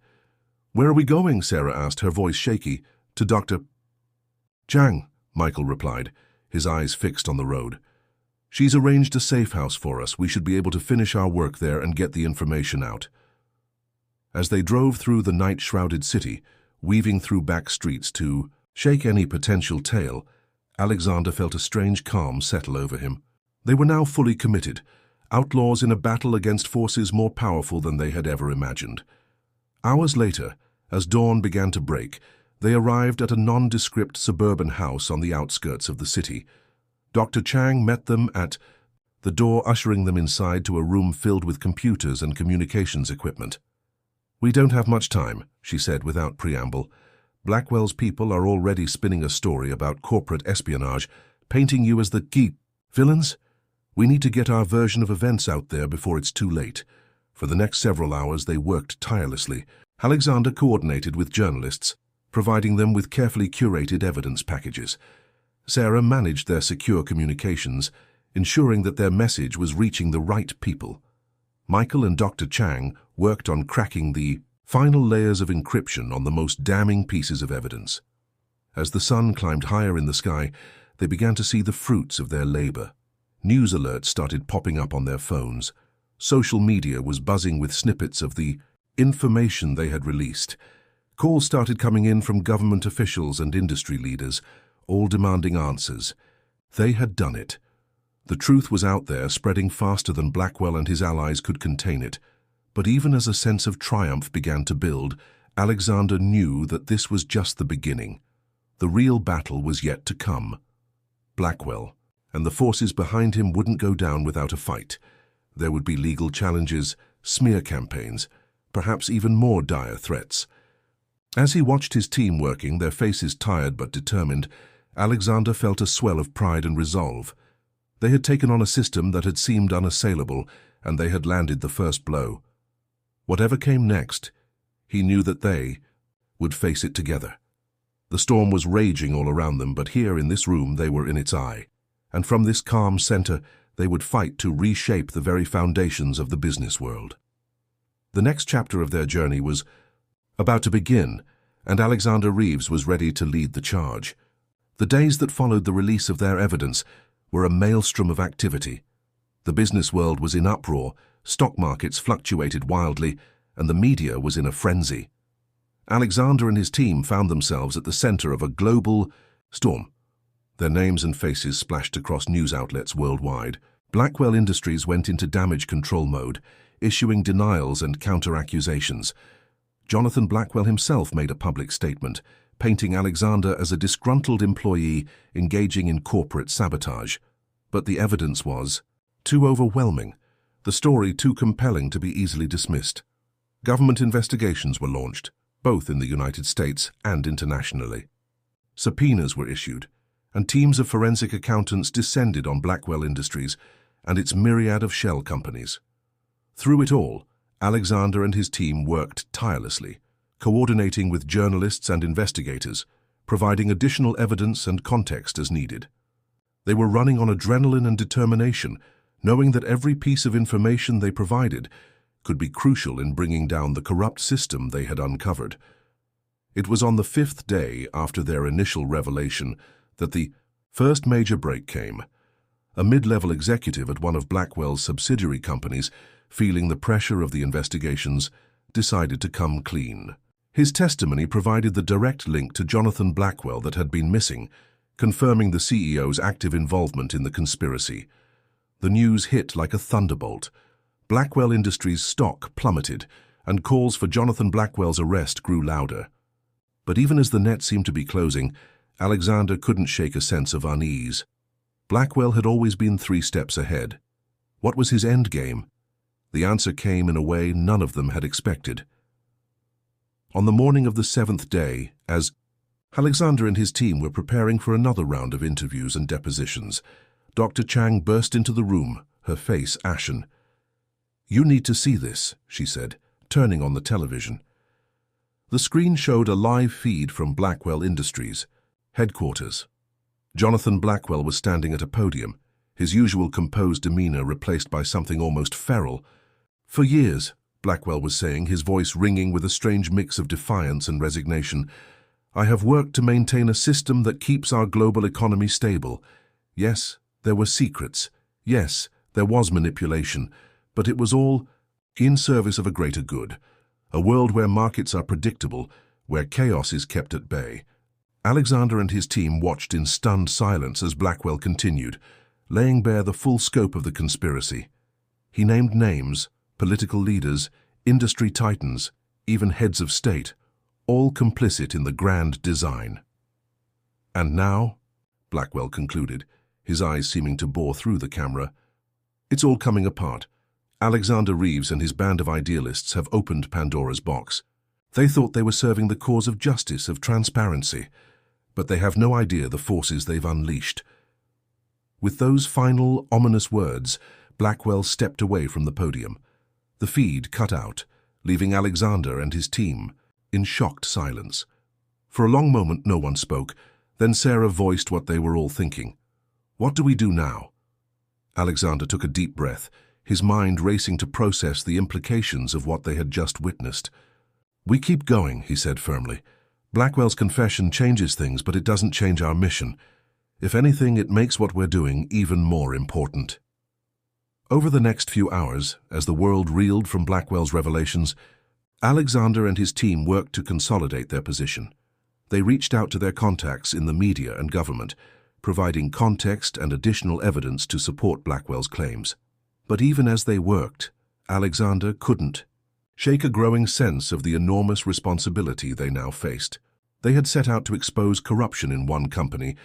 "Where are we going?" Sarah asked, her voice shaky. "To Dr. Chang," Michael replied, his eyes fixed on the road. "She's arranged a safe house for us. We should be able to finish our work there and get the information out." As they drove through the night-shrouded city, weaving through back streets to shake any potential tail, Alexander felt a strange calm settle over him. They were now fully committed, outlaws in a battle against forces more powerful than they had ever imagined. Hours later, as dawn began to break, they arrived at a nondescript suburban house on the outskirts of the city. Dr. Chang met them at the door, ushering them inside to a room filled with computers and communications equipment. "We don't have much time," she said without preamble. "Blackwell's people are already spinning a story about corporate espionage, painting you as the key villains. We need to get our version of events out there before it's too late." For the next several hours they worked tirelessly. Alexander coordinated with journalists, providing them with carefully curated evidence packages. Sarah managed their secure communications, ensuring that their message was reaching the right people. Michael and Dr. Chang worked on cracking the final layers of encryption on the most damning pieces of evidence. As the sun climbed higher in the sky, they began to see the fruits of their labor. News alerts started popping up on their phones. Social media was buzzing with snippets of the information they had released. Calls started coming in from government officials and industry leaders, all demanding answers. They had done it. The truth was out there, spreading faster than Blackwell and his allies could contain it. But even as a sense of triumph began to build, Alexander knew that this was just the beginning. The real battle was yet to come. Blackwell and the forces behind him wouldn't go down without a fight. There would be legal challenges, smear campaigns, perhaps even more dire threats. As he watched his team working, their faces tired but determined, Alexander felt a swell of pride and resolve. They had taken on a system that had seemed unassailable, and they had landed the first blow. Whatever came next, he knew that they would face it together. The storm was raging all around them, but here in this room they were in its eye. And from this calm center, they would fight to reshape the very foundations of the business world. The next chapter of their journey was about to begin, and Alexander Reeves was ready to lead the charge. The days that followed the release of their evidence were a maelstrom of activity. The business world was in uproar, stock markets fluctuated wildly, and the media was in a frenzy. Alexander and his team found themselves at the center of a global storm. Their names and faces splashed across news outlets worldwide. Blackwell Industries went into damage control mode, issuing denials and counter-accusations. Jonathan Blackwell himself made a public statement, painting Alexander as a disgruntled employee engaging in corporate sabotage. But the evidence was too overwhelming, the story too compelling to be easily dismissed. Government investigations were launched, both in the United States and internationally. Subpoenas were issued, and teams of forensic accountants descended on Blackwell Industries and its myriad of shell companies. Through it all, Alexander and his team worked tirelessly, coordinating with journalists and investigators, providing additional evidence and context as needed. They were running on adrenaline and determination, knowing that every piece of information they provided could be crucial in bringing down the corrupt system they had uncovered. It was on the 5th day after their initial revelation that the first major break came. A mid-level executive at one of Blackwell's subsidiary companies, feeling the pressure of the investigations, decided to come clean. His testimony provided the direct link to Jonathan Blackwell that had been missing, confirming the CEO's active involvement in the conspiracy. The news hit like a thunderbolt. Blackwell Industries' stock plummeted, and calls for Jonathan Blackwell's arrest grew louder. But even as the net seemed to be closing, Alexander couldn't shake a sense of unease. Blackwell had always been 3 steps ahead. What was his end game? The answer came in a way none of them had expected. On the morning of the 7th day, as Alexander and his team were preparing for another round of interviews and depositions, Dr. Chang burst into the room, her face ashen. "You need to see this," she said, turning on the television. The screen showed a live feed from Blackwell Industries headquarters. Jonathan Blackwell was standing at a podium, his usual composed demeanor replaced by something almost feral. "For years," Blackwell was saying, his voice ringing with a strange mix of defiance and resignation, "I have worked to maintain a system that keeps our global economy stable. Yes, there were secrets. Yes, there was manipulation, but it was all in service of a greater good, a world where markets are predictable, where chaos is kept at bay." Alexander and his team watched in stunned silence as Blackwell continued, laying bare the full scope of the conspiracy. He named names, political leaders, industry titans, even heads of state, all complicit in the grand design. "And now," Blackwell concluded, his eyes seeming to bore through the camera, "it's all coming apart. Alexander Reeves and his band of idealists have opened Pandora's box. They thought they were serving the cause of justice, of transparency, but they have no idea the forces they've unleashed." With those final, ominous words, Blackwell stepped away from the podium. The feed cut out, leaving Alexander and his team in shocked silence. For a long moment no one spoke, then Sarah voiced what they were all thinking. "What do we do now?" Alexander took a deep breath, his mind racing to process the implications of what they had just witnessed. "We keep going," he said firmly. "Blackwell's confession changes things, but it doesn't change our mission. If anything, it makes what we're doing even more important." Over the next few hours, as the world reeled from Blackwell's revelations, Alexander and his team worked to consolidate their position. They reached out to their contacts in the media and government, providing context and additional evidence to support Blackwell's claims. But even as they worked, Alexander couldn't shake a growing sense of the enormous responsibility they now faced. They had set out to expose corruption in one company,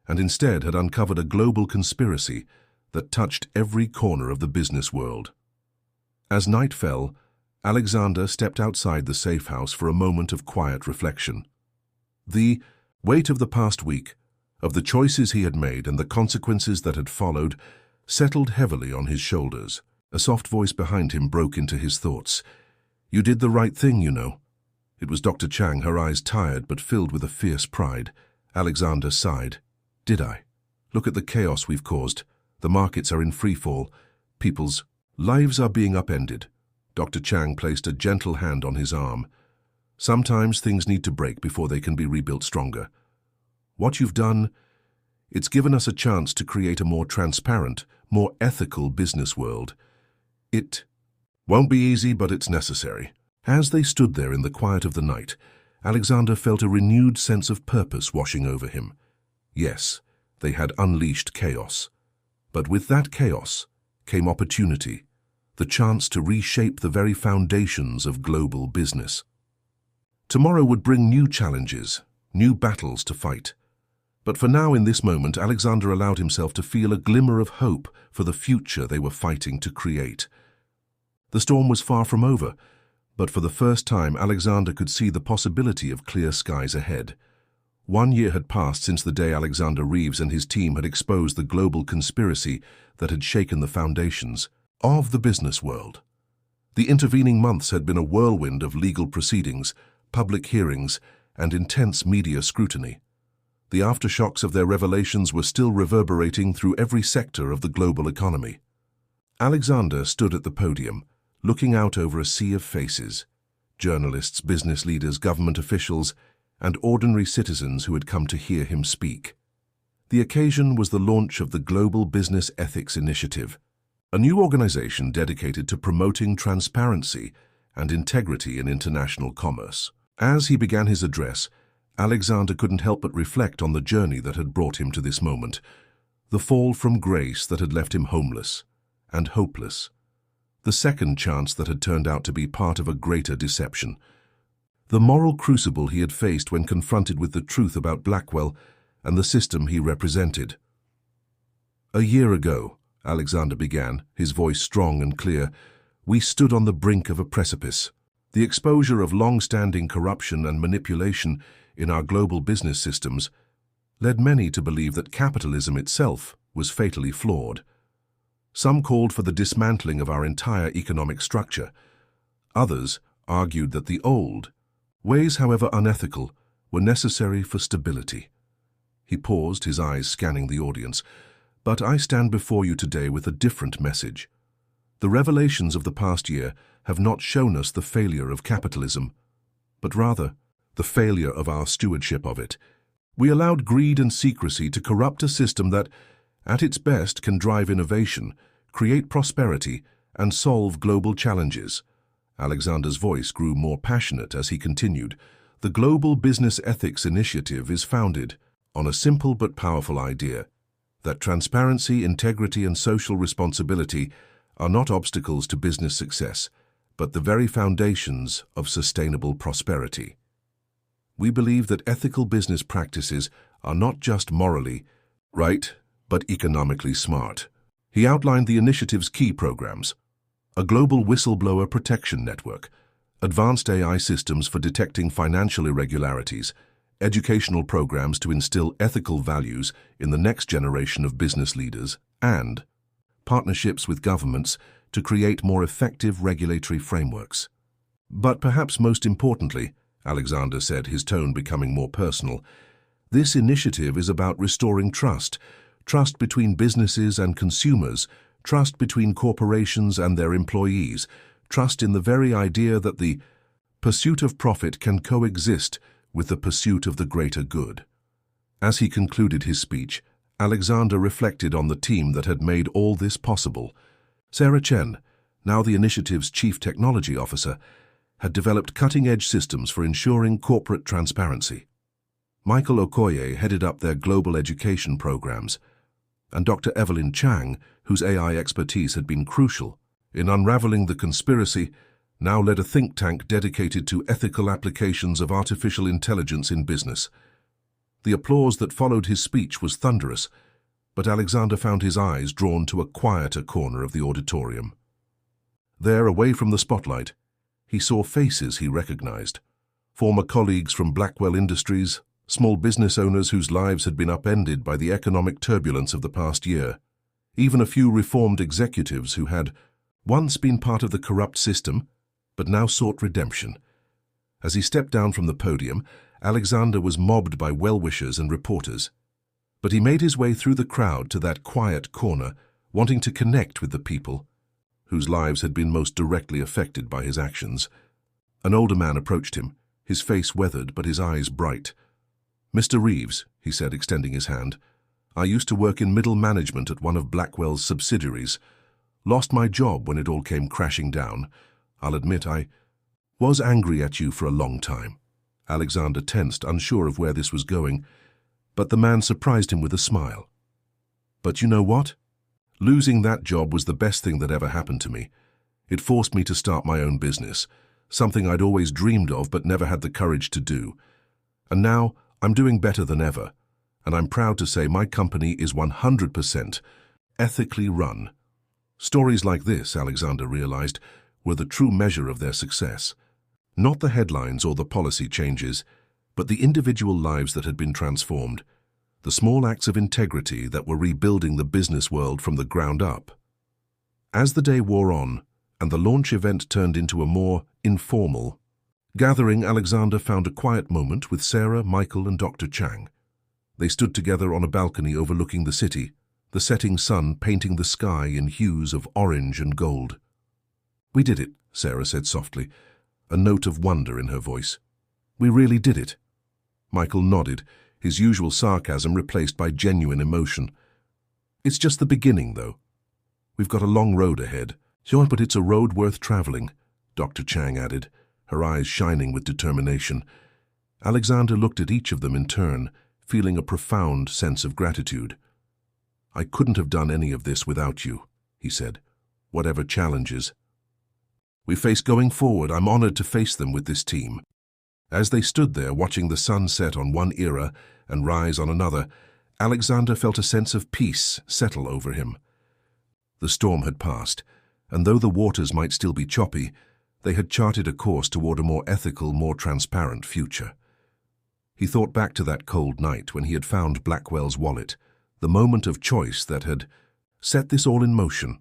and instead had uncovered a global conspiracy that touched every corner of the business world. As night fell, Alexander stepped outside the safe house for a moment of quiet reflection. The weight of the past week, of the choices he had made and the consequences that had followed, settled heavily on his shoulders. A soft voice behind him broke into his thoughts. "You did the right thing, you know." It was Dr. Chang, her eyes tired but filled with a fierce pride. Alexander sighed. "Did I? Look at the chaos we've caused. The markets are in free fall. People's lives are being upended. Dr. Chang placed a gentle hand on his arm. Sometimes things need to break before they can be rebuilt stronger. What you've done, it's given us a chance to create a more transparent, more ethical business world. It won't be easy, but it's necessary. As they stood there in the quiet of the night, Alexander felt a renewed sense of purpose washing over him. Yes, they had unleashed chaos. But with that chaos came opportunity, the chance to reshape the very foundations of global business. Tomorrow would bring new challenges, new battles to fight. But for now, in this moment, Alexander allowed himself to feel a glimmer of hope for the future they were fighting to create. The storm was far from over, but for the first time, Alexander could see the possibility of clear skies ahead. 1 year had passed since the day Alexander Reeves and his team had exposed the global conspiracy that had shaken the foundations of the business world. The intervening months had been a whirlwind of legal proceedings, public hearings, and intense media scrutiny. The aftershocks of their revelations were still reverberating through every sector of the global economy. Alexander stood at the podium, looking out over a sea of faces: journalists, business leaders, government officials, and ordinary citizens who had come to hear him speak. The occasion was the launch of the Global Business Ethics Initiative, a new organization dedicated to promoting transparency and integrity in international commerce. As he began his address, Alexander couldn't help but reflect on the journey that had brought him to this moment, the fall from grace that had left him homeless and hopeless, the second chance that had turned out to be part of a greater deception, the moral crucible he had faced when confronted with the truth about Blackwell and the system he represented. "A year ago," Alexander began, his voice strong and clear, "we stood on the brink of a precipice. The exposure of long-standing corruption and manipulation in our global business systems led many to believe that capitalism itself was fatally flawed. Some called for the dismantling of our entire economic structure. Others argued that the old ways, however unethical, were necessary for stability." He paused, his eyes scanning the audience. "But I stand before you today with a different message. The revelations of the past year have not shown us the failure of capitalism, but rather the failure of our stewardship of it. We allowed greed and secrecy to corrupt a system that, at its best, can drive innovation, create prosperity, and solve global challenges." Alexander's voice grew more passionate as he continued. "The Global Business Ethics Initiative is founded on a simple but powerful idea: that transparency, integrity, and social responsibility are not obstacles to business success, but the very foundations of sustainable prosperity. We believe that ethical business practices are not just morally right, but economically smart." He outlined the initiative's key programs: a global whistleblower protection network, advanced AI systems for detecting financial irregularities, educational programs to instill ethical values in the next generation of business leaders, and partnerships with governments to create more effective regulatory frameworks. "But perhaps most importantly," Alexander said, his tone becoming more personal, "this initiative is about restoring trust, trust between businesses and consumers, trust between corporations and their employees, trust in the very idea that the pursuit of profit can coexist with the pursuit of the greater good." As he concluded his speech, Alexander reflected on the team that had made all this possible. Sarah Chen, now the initiative's chief technology officer, had developed cutting-edge systems for ensuring corporate transparency. Michael Okoye headed up their global education programs, and Dr. Evelyn Chang, whose AI expertise had been crucial in unraveling the conspiracy, now led a think tank dedicated to ethical applications of artificial intelligence in business. The applause that followed his speech was thunderous, but Alexander found his eyes drawn to a quieter corner of the auditorium. There, away from the spotlight, he saw faces he recognized: former colleagues from Blackwell Industries, small business owners whose lives had been upended by the economic turbulence of the past year, even a few reformed executives who had once been part of the corrupt system, but now sought redemption. As he stepped down from the podium, Alexander was mobbed by well-wishers and reporters. But he made his way through the crowd to that quiet corner, wanting to connect with the people, whose lives had been most directly affected by his actions. An older man approached him, his face weathered but his eyes bright. "Mr. Reeves," he said, extending his hand, "I used to work in middle management at one of Blackwell's subsidiaries. Lost my job when it all came crashing down. I'll admit I was angry at you for a long time." Alexander tensed, unsure of where this was going, but the man surprised him with a smile. "But you know what? Losing that job was the best thing that ever happened to me. It forced me to start my own business, something I'd always dreamed of but never had the courage to do. And now I'm doing better than ever, and I'm proud to say my company is 100% ethically run." Stories like this, Alexander realized, were the true measure of their success. Not the headlines or the policy changes, but the individual lives that had been transformed, the small acts of integrity that were rebuilding the business world from the ground up. As the day wore on, and the launch event turned into a more informal gathering, Alexander found a quiet moment with Sarah, Michael, and Dr. Chang. They stood together on a balcony overlooking the city, the setting sun painting the sky in hues of orange and gold. "We did it," Sarah said softly, a note of wonder in her voice. "We really did it." Michael nodded, his usual sarcasm replaced by genuine emotion. "It's just the beginning, though. We've got a long road ahead." "Sure, but it's a road worth traveling," Dr. Chang added, her eyes shining with determination. Alexander looked at each of them in turn, feeling a profound sense of gratitude. "I couldn't have done any of this without you," he said, "whatever challenges we face going forward. I'm honored to face them with this team." As they stood there watching the sun set on one era and rise on another, Alexander felt a sense of peace settle over him. The storm had passed, and though the waters might still be choppy, they had charted a course toward a more ethical, more transparent future. He thought back to that cold night when he had found Blackwell's wallet, the moment of choice that had set this all in motion.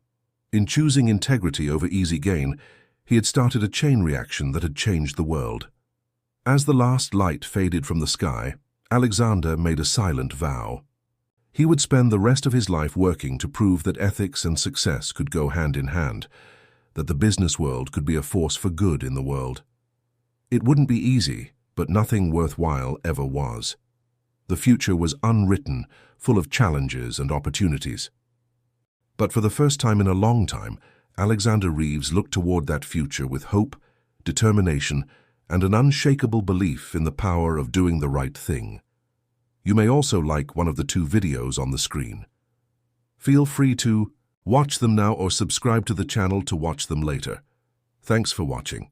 In choosing integrity over easy gain, he had started a chain reaction that had changed the world. As the last light faded from the sky, Alexander made a silent vow. He would spend the rest of his life working to prove that ethics and success could go hand in hand, that the business world could be a force for good in the world. It wouldn't be easy, but nothing worthwhile ever was. The future was unwritten, full of challenges and opportunities. But for the first time in a long time, Alexander Reeves looked toward that future with hope, determination, and an unshakable belief in the power of doing the right thing. You may also like one of the 2 videos on the screen. Feel free to watch them now or subscribe to the channel to watch them later. Thanks for watching.